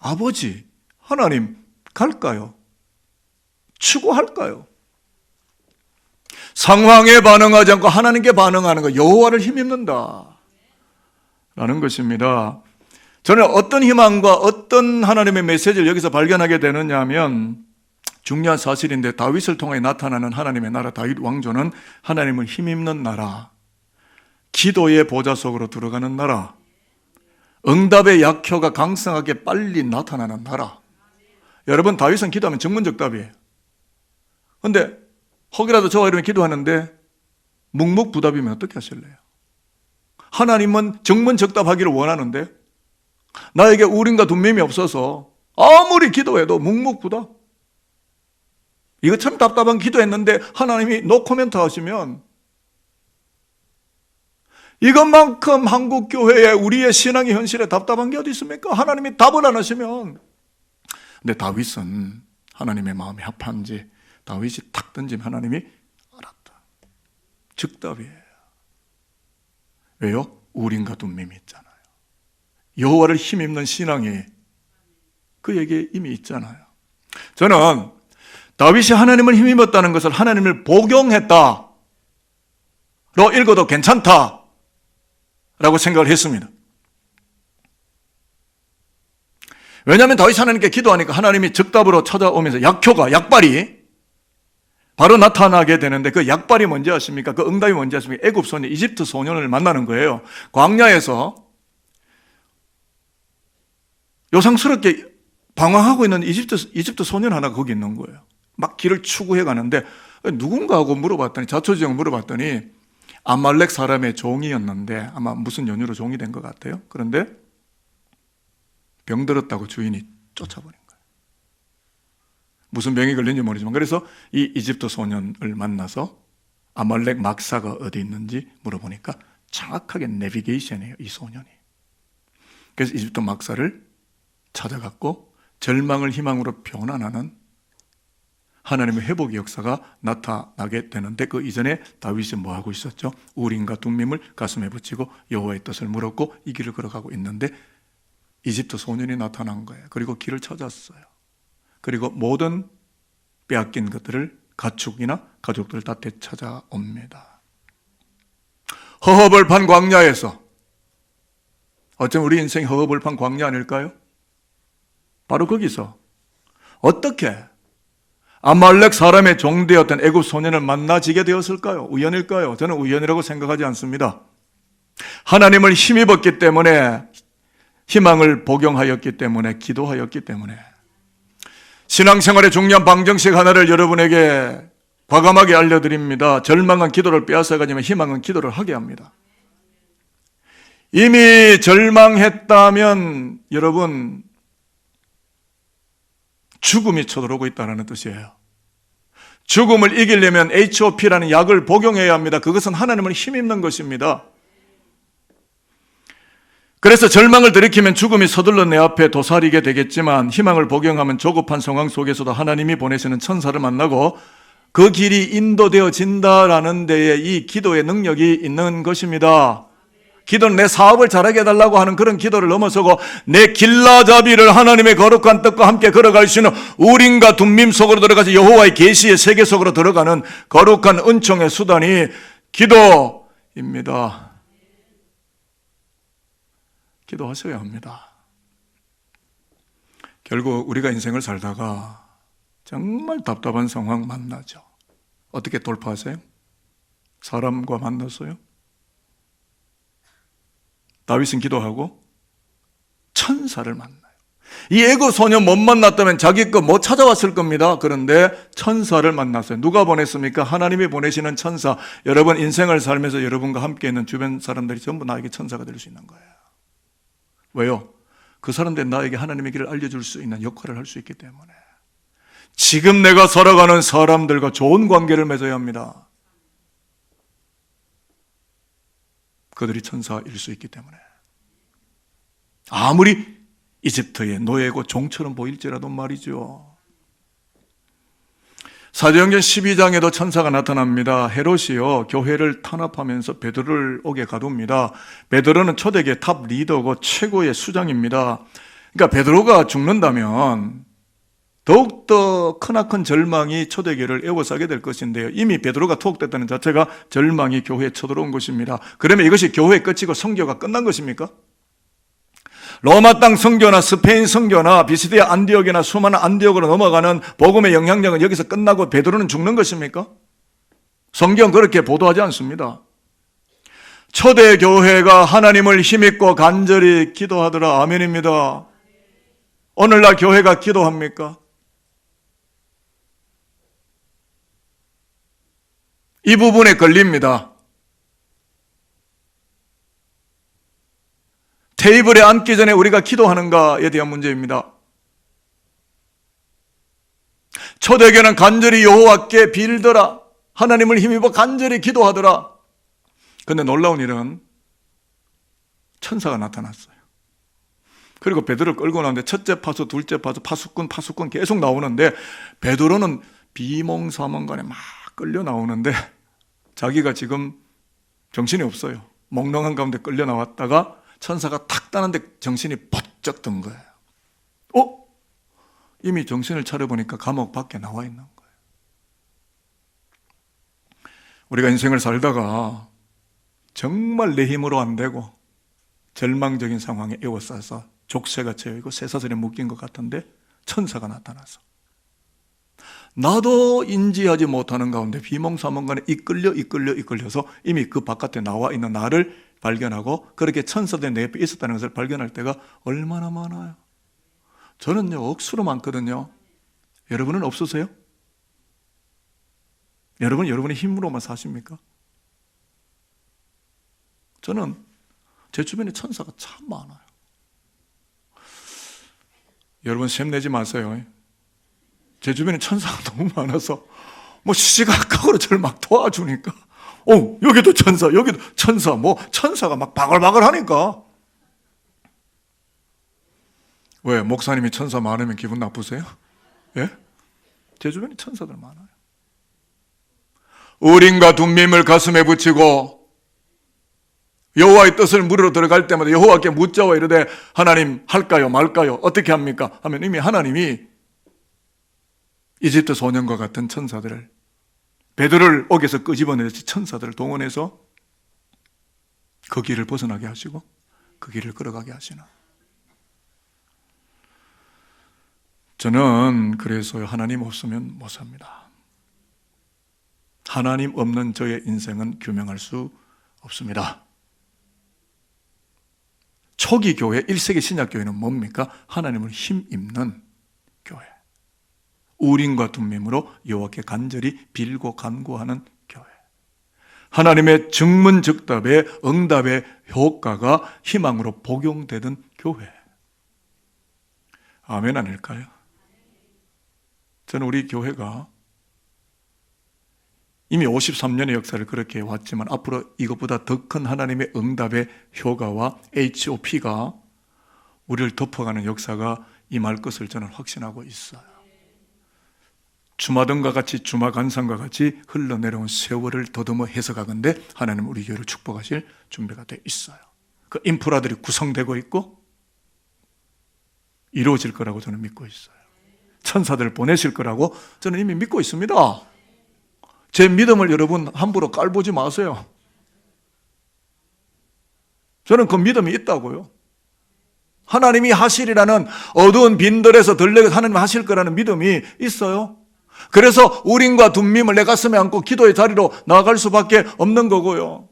아버지 하나님 갈까요? 추구할까요? 상황에 반응하지 않고 하나님께 반응하는 거, 여호와를 힘입는다 라는 것입니다. 저는 어떤 희망과 어떤 하나님의 메시지를 여기서 발견하게 되느냐 하면 중요한 사실인데, 다윗을 통해 나타나는 하나님의 나라, 다윗 왕조는 하나님을 힘입는 나라, 기도의 보좌 속으로 들어가는 나라, 응답의 약효가 강성하게 빨리 나타나는 나라. 여러분, 다윗은 기도하면 정문적답이에요. 그런데 혹이라도 저와 여러분이 기도하는데 묵묵부답이면 어떻게 하실래요? 하나님은 정문적답하기를 원하는데 나에게 우림과 둠밈이 없어서 아무리 기도해도 묵묵부답. 이거 참 답답한 기도했는데 하나님이 노코멘트 하시면, 이것만큼 한국 교회에 우리의 신앙의 현실에 답답한 게 어디 있습니까? 하나님이 답을 안 하시면. 근데 다윗은 하나님의 마음이 합한지 다윗이 탁 던지면 하나님이 알았다. 즉답이에요. 왜요? 우림과 둠밈이 있잖아요. 여호와를 힘입는 신앙이 그에게 이미 있잖아요. 저는 다윗이 하나님을 힘입었다는 것을 하나님을 복용했다 로 읽어도 괜찮다 라고 생각을 했습니다. 왜냐하면 다윗이 하나님께 기도하니까 하나님이 즉답으로 찾아오면서 약효가, 약발이 바로 나타나게 되는데, 그 약발이 뭔지 아십니까? 그 응답이 뭔지 아십니까? 애굽 소년, 이집트 소년을 만나는 거예요. 광야에서 요상스럽게 방황하고 있는 이집트 소년 하나가 거기 있는 거예요. 막 길을 추구해 가는데 누군가하고 물어봤더니, 자초지종 물어봤더니 아말렉 사람의 종이었는데, 아마 무슨 연유로 종이 된 것 같아요. 그런데 병들었다고 주인이 쫓아버린 거예요. 무슨 병이 걸린지 모르지만, 그래서 이 이집트 소년을 만나서 아말렉 막사가 어디 있는지 물어보니까 정확하게 내비게이션이에요, 이 소년이. 그래서 이집트 막사를 찾아갔고 절망을 희망으로 변환하는 하나님의 회복의 역사가 나타나게 되는데, 그 이전에 다윗이 뭐 하고 있었죠? 우림과 둠밈을 가슴에 붙이고 여호와의 뜻을 물었고 이 길을 걸어가고 있는데 이집트 소년이 나타난 거예요. 그리고 길을 찾았어요. 그리고 모든 빼앗긴 것들을, 가축이나 가족들을 다 되찾아옵니다. 허허벌판 광야에서, 어쩜 우리 인생이 허허벌판 광야 아닐까요? 바로 거기서 어떻게 아말렉 사람의 종되었던 애굽 소년을 만나지게 되었을까요? 우연일까요? 저는 우연이라고 생각하지 않습니다. 하나님을 힘입었기 때문에, 희망을 복용하였기 때문에, 기도하였기 때문에. 신앙생활의 중요한 방정식 하나를 여러분에게 과감하게 알려드립니다. 절망은 기도를 빼앗아가지만 희망은 기도를 하게 합니다. 이미 절망했다면 여러분 죽음이 쳐들어오고 있다는 뜻이에요. 죽음을 이기려면 HOP라는 약을 복용해야 합니다. 그것은 하나님을 힘입는 것입니다. 그래서 절망을 들이키면 죽음이 서둘러 내 앞에 도사리게 되겠지만, 희망을 복용하면 조급한 상황 속에서도 하나님이 보내시는 천사를 만나고 그 길이 인도되어진다라는 데에 이 기도의 능력이 있는 것입니다. 기도는 내 사업을 잘하게 해달라고 하는 그런 기도를 넘어서고 내 길라잡이를 하나님의 거룩한 뜻과 함께 걸어갈 수 있는 우림과 둠밈 속으로 들어가서 여호와의 계시의 세계 속으로 들어가는 거룩한 은총의 수단이 기도입니다. 기도하셔야 합니다. 결국 우리가 인생을 살다가 정말 답답한 상황 만나죠. 어떻게 돌파하세요? 사람과 만났어요? 다윗은 기도하고 천사를 만나요. 이 애거 소년 못 만났다면 자기 거 못 찾아왔을 겁니다. 그런데 천사를 만났어요. 누가 보냈습니까? 하나님이 보내시는 천사. 여러분 인생을 살면서 여러분과 함께 있는 주변 사람들이 전부 나에게 천사가 될 수 있는 거예요. 왜요? 그 사람들이 나에게 하나님의 길을 알려줄 수 있는 역할을 할 수 있기 때문에. 지금 내가 살아가는 사람들과 좋은 관계를 맺어야 합니다. 그들이 천사일 수 있기 때문에. 아무리 이집트의 노예고 종처럼 보일지라도 말이죠. 사도행전 12장에도 천사가 나타납니다. 헤롯이요 교회를 탄압하면서 베드로를 옥에 가둡니다. 베드로는 초대교회 탑 리더고 최고의 수장입니다. 그러니까 베드로가 죽는다면 더욱더 크나큰 절망이 초대교회를 에워싸게 될 것인데요. 이미 베드로가 투옥됐다는 자체가 절망이 교회에 쳐들어온 것입니다. 그러면 이것이 교회의 끝이고 선교가 끝난 것입니까? 로마 땅 선교나 스페인 선교나 비시디아 안디옥이나 수많은 안디옥으로 넘어가는 복음의 영향력은 여기서 끝나고 베드로는 죽는 것입니까? 성경 그렇게 보도하지 않습니다. 초대교회가 하나님을 힘입고 간절히 기도하더라. 아멘입니다. 오늘날 교회가 기도합니까? 이 부분에 걸립니다. 테이블에 앉기 전에 우리가 기도하는가에 대한 문제입니다. 초대교회는 간절히 여호와께 빌더라. 하나님을 힘입어 간절히 기도하더라. 그런데 놀라운 일은 천사가 나타났어요. 그리고 베드로를 끌고 나오는데 첫째 파수, 둘째 파수, 파수꾼 계속 나오는데 베드로는 비몽사몽간에 막 끌려 나오는데 자기가 지금 정신이 없어요. 몽롱한 가운데 끌려 나왔다가 천사가 탁 따는데 정신이 번쩍 든 거예요. 이미 정신을 차려보니까 감옥 밖에 나와 있는 거예요. 우리가 인생을 살다가 정말 내 힘으로 안 되고 절망적인 상황에 에워싸서 족쇄가 채워있고 쇠사슬에 묶인 것 같은데 천사가 나타나서 나도 인지하지 못하는 가운데 비몽사몽간에 이끌려서 이미 그 바깥에 나와 있는 나를 발견하고 그렇게 천사들이 내 옆에 있었다는 것을 발견할 때가 얼마나 많아요. 저는요 억수로 많거든요. 여러분은 없으세요? 여러분의 힘으로만 사십니까? 저는 제 주변에 천사가 참 많아요. 여러분 샘내지 마세요. 제 주변에 천사가 너무 많아서 시시각각으로 저를 막 도와주니까 여기도 천사, 여기도 천사, 천사가 막 바글바글 하니까. 왜? 목사님이 천사 많으면 기분 나쁘세요? 예? 제 주변에 천사들 많아요. 우림과 둠밈을 가슴에 붙이고 여호와의 뜻을 물으러 들어갈 때마다 여호와께 묻자와 이르되 하나님 할까요 말까요 어떻게 합니까? 하면 이미 하나님이 이집트 소년과 같은 천사들을 베드로를 옥에서 끄집어내서 천사들을 동원해서 그 길을 벗어나게 하시고 그 길을 걸어가게 하시는. 저는 그래서 하나님 없으면 못 삽니다. 하나님 없는 저의 인생은 규명할 수 없습니다. 초기 교회, 1세기 신약 교회는 뭡니까? 하나님을 힘입는 교회. 우림과 둠밈으로 여호와께 간절히 빌고 간구하는 교회. 하나님의 증문즉답의 응답의 효과가 희망으로 복용되던 교회. 아멘 아닐까요? 저는 우리 교회가 이미 53년의 역사를 그렇게 해왔지만 앞으로 이것보다 더 큰 하나님의 응답의 효과와 HOP가 우리를 덮어가는 역사가 임할 것을 저는 확신하고 있어요. 주마등과 같이 주마간상과 같이 흘러내려온 세월을 더듬어 해석하건대 하나님 우리 교회를 축복하실 준비가 돼 있어요. 그 인프라들이 구성되고 있고 이루어질 거라고 저는 믿고 있어요. 천사들을 보내실 거라고 저는 이미 믿고 있습니다. 제 믿음을 여러분 함부로 깔보지 마세요. 저는 그 믿음이 있다고요. 하나님이 하시리라는 어두운 빈들에서 들려서 하나님이 하실 거라는 믿음이 있어요. 그래서 우림과 둠밈을 내 가슴에 안고 기도의 자리로 나아갈 수밖에 없는 거고요.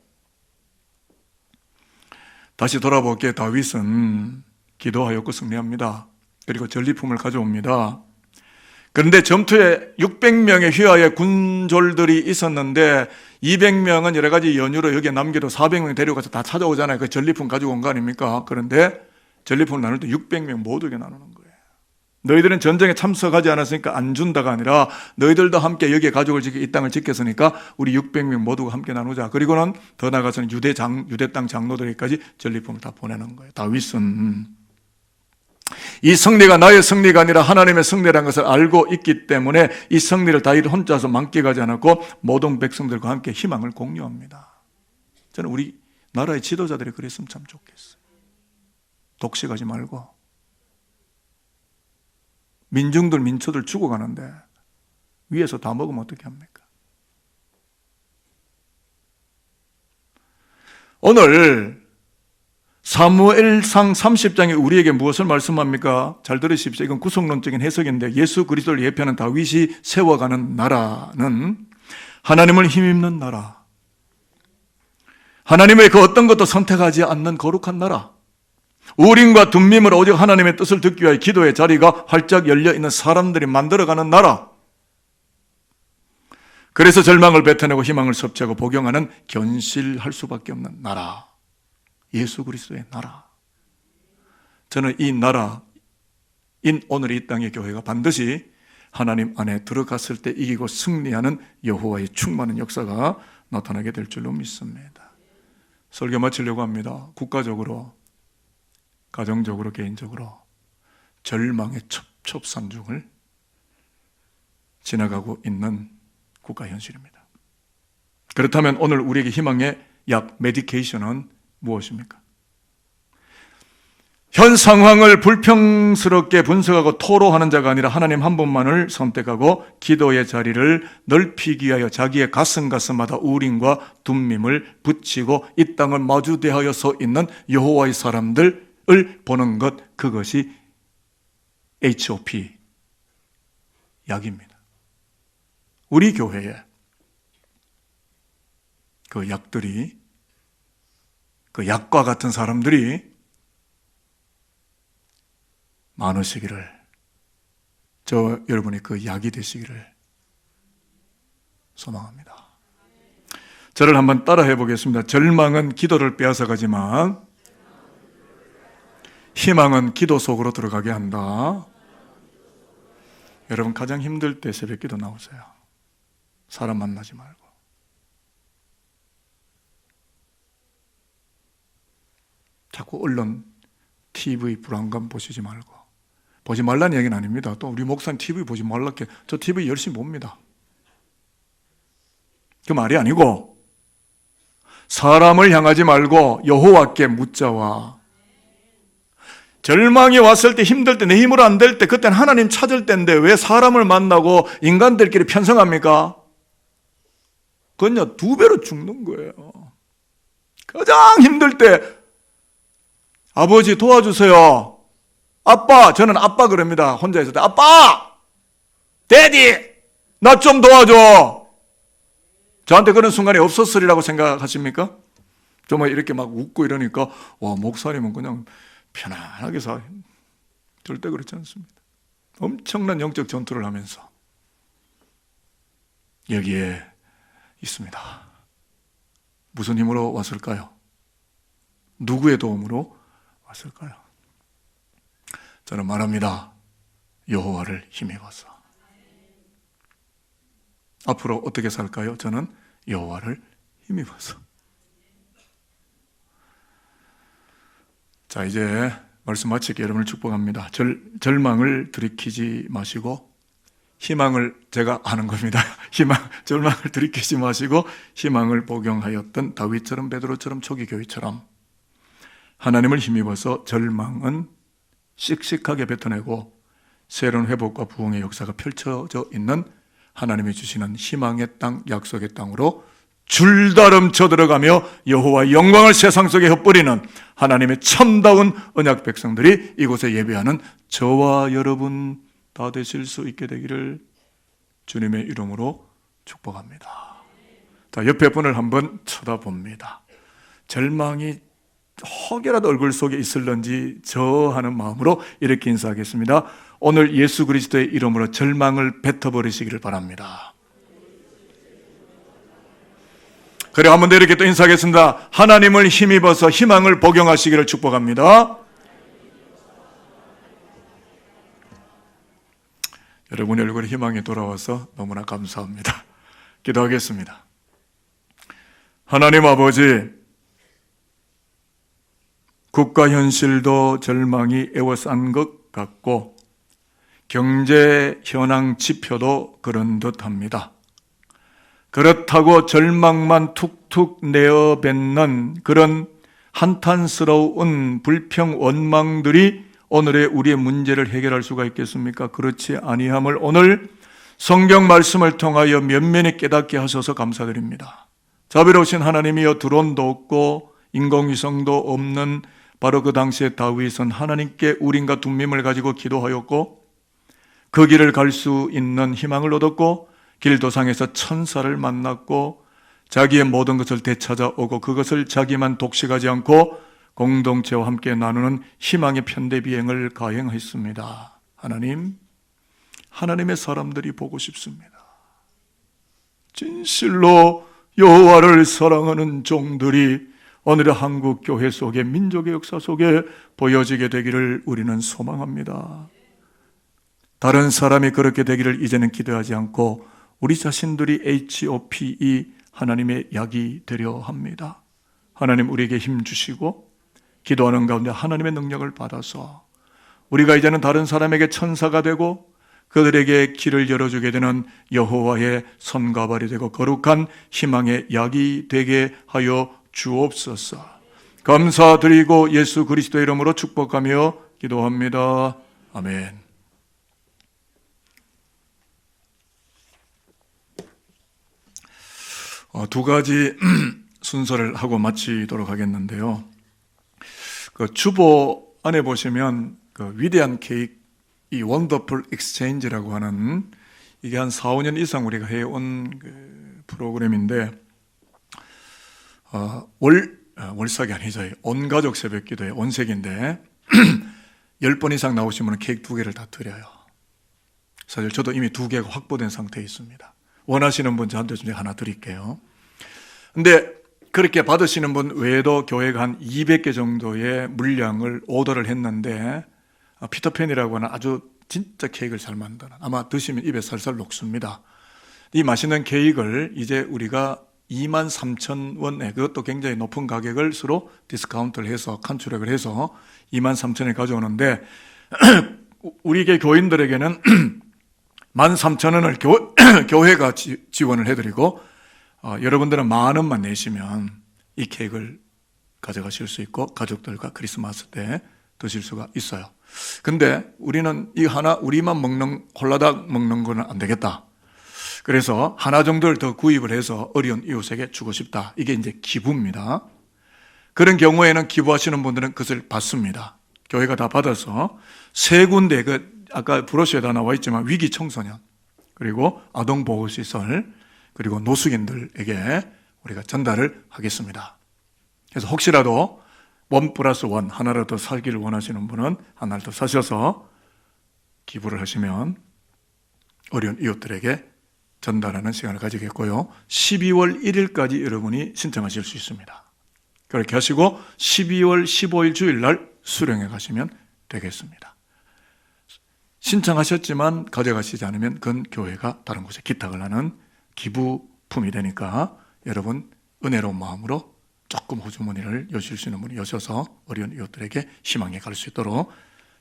다시 돌아볼게. 다윗은 기도하였고 승리합니다. 그리고 전리품을 가져옵니다. 그런데 전투에 600명의 휘하의 군졸들이 있었는데 200명은 여러 가지 연유로 여기에 남겨도 400명 데려가서 다 찾아오잖아요. 그 전리품 가지고 온 거 아닙니까? 그런데 전리품을 나눌 때 600명 모두에게 나누는 거예요. 너희들은 전쟁에 참석하지 않았으니까 안 준다가 아니라 너희들도 함께 여기에 가족을 지키고 이 땅을 지켰으니까 우리 600명 모두가 함께 나누자. 그리고는 더 나아가서는 유대 땅 장로들에게까지 전리품을 다 보내는 거예요. 다윗은 이 승리가 나의 승리가 아니라 하나님의 승리라는 것을 알고 있기 때문에 이 승리를 다윗 혼자서 만끽하지 않았고 모든 백성들과 함께 희망을 공유합니다. 저는 우리 나라의 지도자들이 그랬으면 참 좋겠어요. 독식하지 말고 민중들 민초들 죽어가는데 위에서 다 먹으면 어떻게 합니까? 오늘 사무엘상 30장에 우리에게 무엇을 말씀합니까? 잘 들으십시오. 이건 구속론적인 해석인데 예수 그리스도를 예표하는 다윗이 세워가는 나라는 하나님을 힘입는 나라, 하나님의 그 어떤 것도 선택하지 않는 거룩한 나라, 우림과 둠밈을 오직 하나님의 뜻을 듣기 위하여 기도의 자리가 활짝 열려있는 사람들이 만들어가는 나라, 그래서 절망을 뱉어내고 희망을 섭취하고 복용하는 견실할 수밖에 없는 나라, 예수 그리스도의 나라. 저는 이 나라인 오늘 이 땅의 교회가 반드시 하나님 안에 들어갔을 때 이기고 승리하는 여호와의 충만한 역사가 나타나게 될 줄로 믿습니다. 설교 마치려고 합니다. 국가적으로, 가정적으로, 개인적으로 절망의 첩첩산중을 지나가고 있는 국가 현실입니다. 그렇다면 오늘 우리에게 희망의 약, 메디케이션은 무엇입니까? 현 상황을 불평스럽게 분석하고 토로하는 자가 아니라 하나님 한 분만을 선택하고 기도의 자리를 넓히기 위하여 자기의 가슴마다 우림과 둠밈을 붙이고 이 땅을 마주대하여 서 있는 여호와의 사람들을 보는 것, 그것이 HOP 약입니다. 우리 교회에 그 약들이, 그 약과 같은 사람들이 많으시기를, 저 여러분이 그 약이 되시기를 소망합니다. 저를 한번 따라해 보겠습니다. 절망은 기도를 빼앗아가지만 희망은 기도 속으로 들어가게 한다. 여러분 가장 힘들 때 새벽 기도 나오세요. 사람 만나지 말고. 자꾸 언론, TV 불안감 보시지 말고. 보지 말라는 얘기는 아닙니다. 또 우리 목사님 TV 보지 말라게, 저 TV 열심히 봅니다. 그 말이 아니고 사람을 향하지 말고 여호와께 묻자와, 절망이 왔을 때, 힘들 때, 내 힘으로 안 될 때, 그때는 하나님 찾을 때인데 왜 사람을 만나고 인간들끼리 편성합니까? 그건요 2배로 죽는 거예요. 가장 힘들 때 아버지 도와주세요. 아빠, 저는 아빠 그럽니다. 혼자 있을 때 아빠! 데디! 나 좀 도와줘! 저한테 그런 순간이 없었으리라고 생각하십니까? 정말 이렇게 막 웃고 이러니까 와, 목사님은 그냥 편안하게 사. 절대 그렇지 않습니다. 엄청난 영적 전투를 하면서 여기에 있습니다. 무슨 힘으로 왔을까요? 누구의 도움으로 왔을까요? 저는 말합니다. 여호와를 힘입어서. 앞으로 어떻게 살까요? 저는 여호와를 힘입어서. 자, 이제 말씀 마치기 여러분을 축복합니다. 절망을 들이키지 마시고 희망을 제가 아는 겁니다. 절망을 들이키지 마시고 희망을 복용하였던 다윗처럼 베드로처럼 초기 교회처럼 하나님을 힘입어서 절망은 씩씩하게 뱉어내고 새로운 회복과 부흥의 역사가 펼쳐져 있는 하나님이 주시는 희망의 땅, 약속의 땅으로 줄다름 쳐들어가며 여호와의 영광을 세상 속에 흩뿌리는 하나님의 참다운 언약 백성들이 이곳에 예배하는 저와 여러분 다 되실 수 있게 되기를 주님의 이름으로 축복합니다. 자, 옆에 분을 한번 쳐다봅니다. 절망이 혹여라도 얼굴 속에 있을런지 저 하는 마음으로 이렇게 인사하겠습니다. 오늘 예수 그리스도의 이름으로 절망을 뱉어버리시기를 바랍니다. 그래, 한 번 더 이렇게 또 인사하겠습니다. 하나님을 힘입어서 희망을 복용하시기를 축복합니다. 여러분의 얼굴에 희망이 돌아와서 너무나 감사합니다. 기도하겠습니다. 하나님 아버지, 국가 현실도 절망이 에워싼 것 같고 경제 현황 지표도 그런 듯합니다. 그렇다고 절망만 툭툭 내어뱉는 그런 한탄스러운 불평 원망들이 오늘의 우리의 문제를 해결할 수가 있겠습니까? 그렇지 아니함을 오늘 성경 말씀을 통하여 면면히 깨닫게 하셔서 감사드립니다. 자비로우신 하나님이여, 드론도 없고 인공위성도 없는 바로 그 당시에 다윗은 하나님께 우림과 둠밈을 가지고 기도하였고 그 길을 갈 수 있는 희망을 얻었고 길도상에서 천사를 만났고 자기의 모든 것을 되찾아오고 그것을 자기만 독식하지 않고 공동체와 함께 나누는 희망의 편대 비행을 가행했습니다. 하나님, 하나님의 사람들이 보고 싶습니다. 진실로 여호와를 사랑하는 종들이 오늘의 한국 교회 속에, 민족의 역사 속에 보여지게 되기를 우리는 소망합니다. 다른 사람이 그렇게 되기를 이제는 기도하지 않고 우리 자신들이 HOPE 하나님의 약이 되려 합니다. 하나님, 우리에게 힘 주시고 기도하는 가운데 하나님의 능력을 받아서 우리가 이제는 다른 사람에게 천사가 되고 그들에게 길을 열어주게 되는 여호와의 손과 발이 되고 거룩한 희망의 약이 되게 하여 주옵소서. 감사드리고 예수 그리스도의 이름으로 축복하며 기도합니다. 아멘. 두 가지 순서를 하고 마치도록 하겠는데요. 그 주보 안에 보시면 그 위대한 케이크, 이 원더풀 엑스체인지라고 하는, 이게 한 4, 5년 이상 우리가 해온 그 프로그램인데, 월삭이 아니죠. 온가족 새벽기도의 온색인데 10번 이상 나오시면 케이크 2개를 다 드려요. 사실 저도 이미 2개가 확보된 상태에 있습니다. 원하시는 분 저한테 좀 하나 드릴게요. 근데 그렇게 받으시는 분 외에도 교회가 한 200개 정도의 물량을 오더를 했는데, 피터팬이라고 하는 아주 진짜 케이크를 잘 만드는, 아마 드시면 입에 살살 녹습니다. 이 맛있는 케이크를 이제 우리가 23,000원에, 그것도 굉장히 높은 가격을 서로 디스카운트를 해서 간추력을 해서 23,000원에 가져오는데 우리 교인들에게는 13,000원을 교회가 지원을 해드리고 여러분들은 10,000원만 내시면 이 케이크를 가져가실 수 있고 가족들과 크리스마스 때 드실 수가 있어요. 근데 우리는 이 하나 우리만 먹는, 홀라당 먹는 거는 안 되겠다. 그래서 하나 정도를 더 구입을 해서 어려운 이웃에게 주고 싶다. 이게 이제 기부입니다. 그런 경우에는 기부하시는 분들은 그것을 받습니다. 교회가 다 받아서 3군데, 아까 브로셔에다 나와 있지만 위기 청소년, 그리고 아동보호시설, 그리고 노숙인들에게 우리가 전달을 하겠습니다. 그래서 혹시라도 1+1 하나라도 살기를 원하시는 분은 하나를 더 사셔서 기부를 하시면 어려운 이웃들에게 전달하는 시간을 가지겠고요. 12월 1일까지 여러분이 신청하실 수 있습니다. 그렇게 하시고 12월 15일 주일날 수령해 가시면 되겠습니다. 신청하셨지만 가져가시지 않으면 그건 교회가 다른 곳에 기탁을 하는 기부품이 되니까 여러분 은혜로운 마음으로 조금 호주머니를 여실 수 있는 분이 여셔서 어려운 이웃들에게 희망에 갈 수 있도록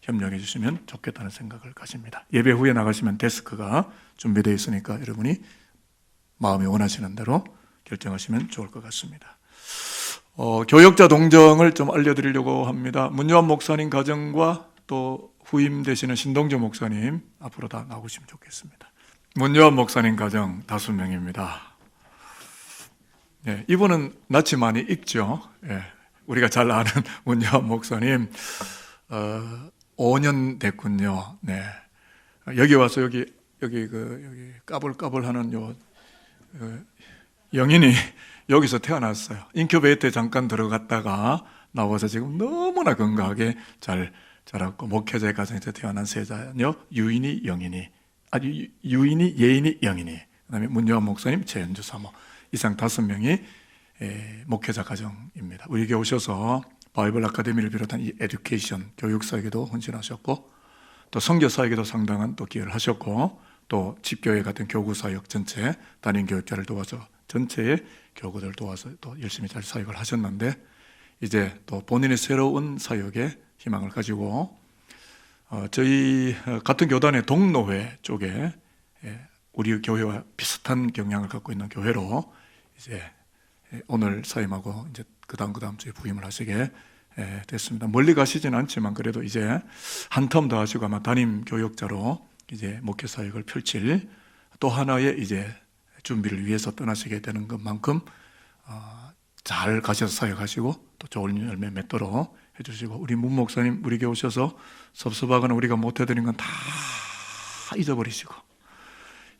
협력해 주시면 좋겠다는 생각을 가집니다. 예배 후에 나가시면 데스크가 준비되어 있으니까 여러분이 마음이 원하시는 대로 결정하시면 좋을 것 같습니다. 교역자 동정을 좀 알려드리려고 합니다. 문요한 목사님 가정과 또 후임 되시는 신동조 목사님 앞으로 다 나오시면 좋겠습니다. 문요한 목사님 가정 5명입니다. 네, 이분은 낯이 많이 익죠. 네, 우리가 잘 아는 문요한 목사님 5년 됐군요. 네, 여기 와서 여기 까불까불하는 영인이 여기서 태어났어요. 인큐베이터에 잠깐 들어갔다가 나와서 지금 너무나 건강하게 잘 자랐고, 목회자의 가정에서 태어난 세 자녀, 유인이, 영인이, 유인이, 예인이, 영인이, 그다음에 문요한 목사님, 최연주 사모, 이상 5명이 목회자 가정입니다. 우리 교회 오셔서 바이블 아카데미를 비롯한 이 에듀케이션, 교육사에게도 헌신하셨고, 또 선교사에게도 상당한 또 기여를 하셨고, 또 집교회 같은 교구사역 전체 담임 교육자를 도와서 전체의 교구들 도와서 또 열심히 잘 사역을 하셨는데, 이제 또 본인의 새로운 사역에 희망을 가지고 저희 같은 교단의 동로회 쪽에 우리 교회와 비슷한 경향을 갖고 있는 교회로 이제 오늘 사임하고 이제 그다음 주에 부임을 하시게 됐습니다. 멀리 가시지는 않지만 그래도 이제 한 텀 더 하시고 아마 담임 교역자로 이제 목회 사역을 펼칠 또 하나의 이제 준비를 위해서 떠나시게 되는 것만큼 잘 가셔서 사역하시고 또 좋은 열매 맺도록 해주시고, 우리 문 목사님 우리 교회 오셔서 섭섭하거나 우리가 못해드린 건 다 잊어버리시고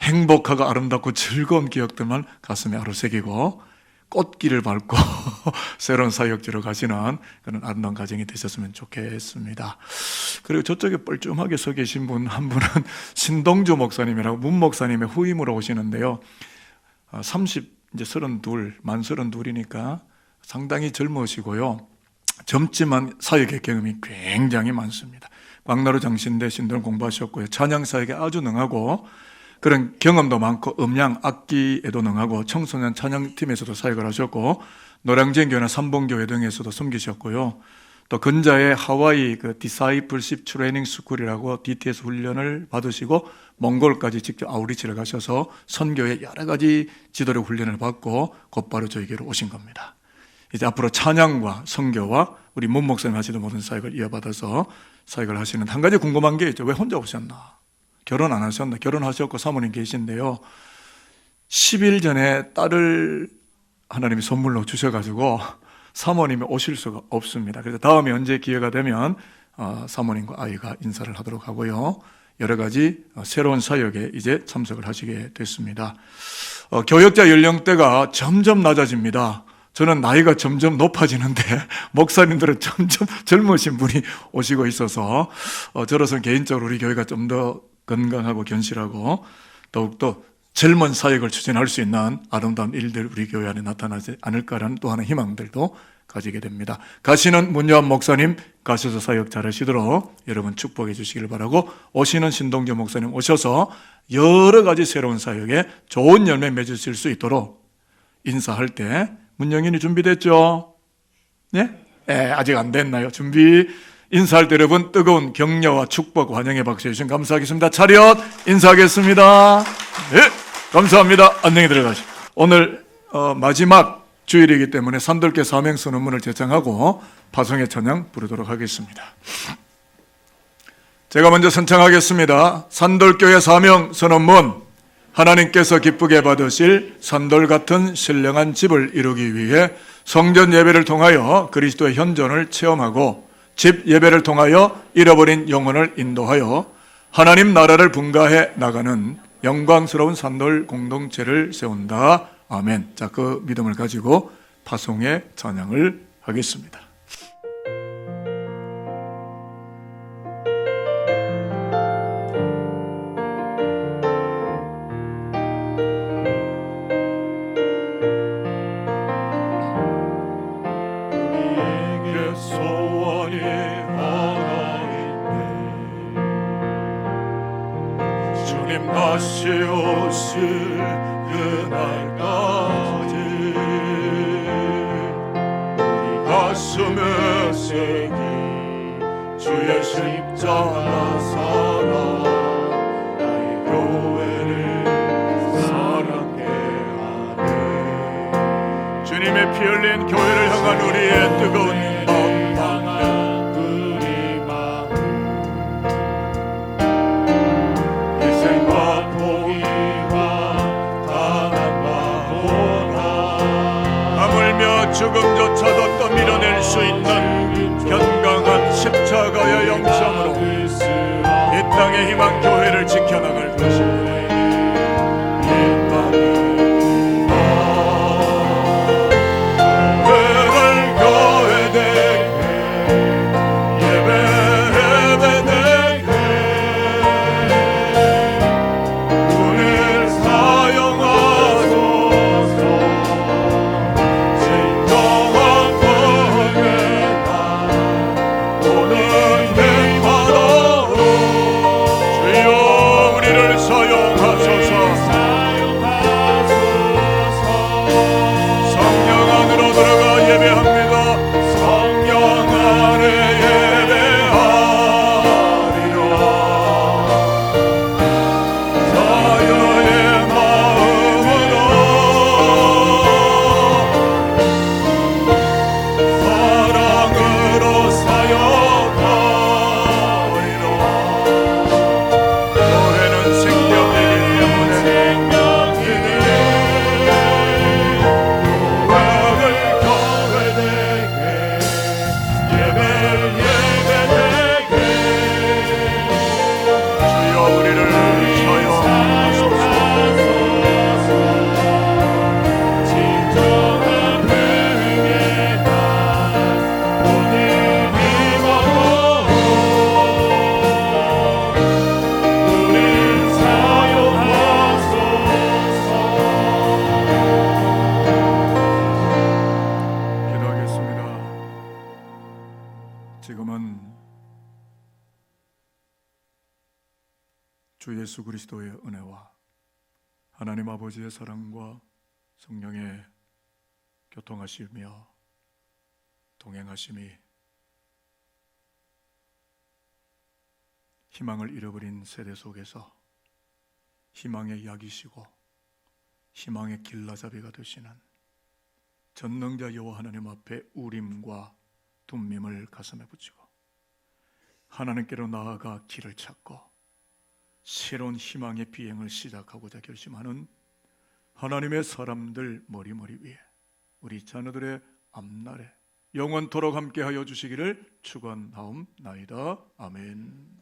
행복하고 아름답고 즐거운 기억들만 가슴에 아로새기고 꽃길을 밟고 새로운 사역지로 가시는 그런 아름다운 가정이 되셨으면 좋겠습니다. 그리고 저쪽에 뻘쭘하게 서 계신 분 한 분은 신동주 목사님이라고 문 목사님의 후임으로 오시는데요. 32, 이제 32, 만 32이니까 상당히 젊으시고요. 젊지만 사역의 경험이 굉장히 많습니다. 광나루 장신대 신도를 공부하셨고요. 찬양 사역에 아주 능하고 그런 경험도 많고 음량 악기에도 능하고 청소년 찬양팀에서도 사역을 하셨고 노량진교회나 삼봉교회 등에서도 섬기셨고요. 또 근자의 하와이 디사이플십 트레이닝 스쿨이라고 DTS 훈련을 받으시고 몽골까지 직접 아우리치를 가셔서 선교의 여러 가지 지도력 훈련을 받고 곧바로 저희에게로 오신 겁니다. 이제 앞으로 찬양과 선교와 우리 문 목사님 하시던 모든 사역을 이어받아서 사역을 하시는, 한 가지 궁금한 게 있죠. 왜 혼자 오셨나? 결혼 안 하셨나? 결혼하셨고 사모님 계신데요. 10일 전에 딸을 하나님이 선물로 주셔가지고 사모님이 오실 수가 없습니다. 그래서 다음에 언제 기회가 되면 사모님과 아이가 인사를 하도록 하고요. 여러 가지 새로운 사역에 이제 참석을 하시게 됐습니다. 교역자 연령대가 점점 낮아집니다. 저는 나이가 점점 높아지는데 목사님들은 점점 젊으신 분이 오시고 있어서 저로서는 개인적으로 우리 교회가 좀 더 건강하고 견실하고 더욱더 젊은 사역을 추진할 수 있는 아름다운 일들 우리 교회 안에 나타나지 않을까라는 또 하나의 희망들도 가지게 됩니다. 가시는 문요한 목사님 가셔서 사역 잘하시도록 여러분 축복해 주시길 바라고, 오시는 신동조 목사님 오셔서 여러 가지 새로운 사역에 좋은 열매 맺으실 수 있도록 인사할 때 문영인이 준비됐죠? 네? 아직 안 됐나요? 준비. 인사할 때 여러분 뜨거운 격려와 축복 환영의 박수 해주시면 감사하겠습니다. 차렷 인사하겠습니다. 네, 감사합니다. 안녕히 들어가시죠. 오늘 마지막 주일이기 때문에 산돌교 사명 선언문을 제창하고 파송의 찬양 부르도록 하겠습니다. 제가 먼저 선창하겠습니다. 산돌교의 사명 선언문. 하나님께서 기쁘게 받으실 산돌 같은 신령한 집을 이루기 위해 성전 예배를 통하여 그리스도의 현존을 체험하고 집 예배를 통하여 잃어버린 영혼을 인도하여 하나님 나라를 분가해 나가는 영광스러운 산돌 공동체를 세운다. 아멘. 자, 그 믿음을 가지고 파송의 찬양을 하겠습니다. 소원이 하나 있네. 주님 다시 오실 그날까지 우리 가슴에 새긴 주의 십자가 사랑 나의 교회를 사랑해 하네. 주님의 피 흘린 교회를 향한 우리의 뜨거운 죽음조차도 떠밀어낼 수 있는 견강한 십자가의 영성으로 이 땅의 희망 교회를 지켜나갈 것입니다. 주 예수 그리스도의 은혜와 하나님 아버지의 사랑과 성령의 교통하시며 동행하심이 희망을 잃어버린 세대 속에서 희망의 약이시고 희망의 길라잡이가 되시는 전능자 여호와 하나님 앞에 우림과 둠밈을 가슴에 붙이고 하나님께로 나아가 길을 찾고 새로운 희망의 비행을 시작하고자 결심하는 하나님의 사람들 머리머리 위에 우리 자녀들의 앞날에 영원토록 함께하여 주시기를 축원하옵나이다. 아멘.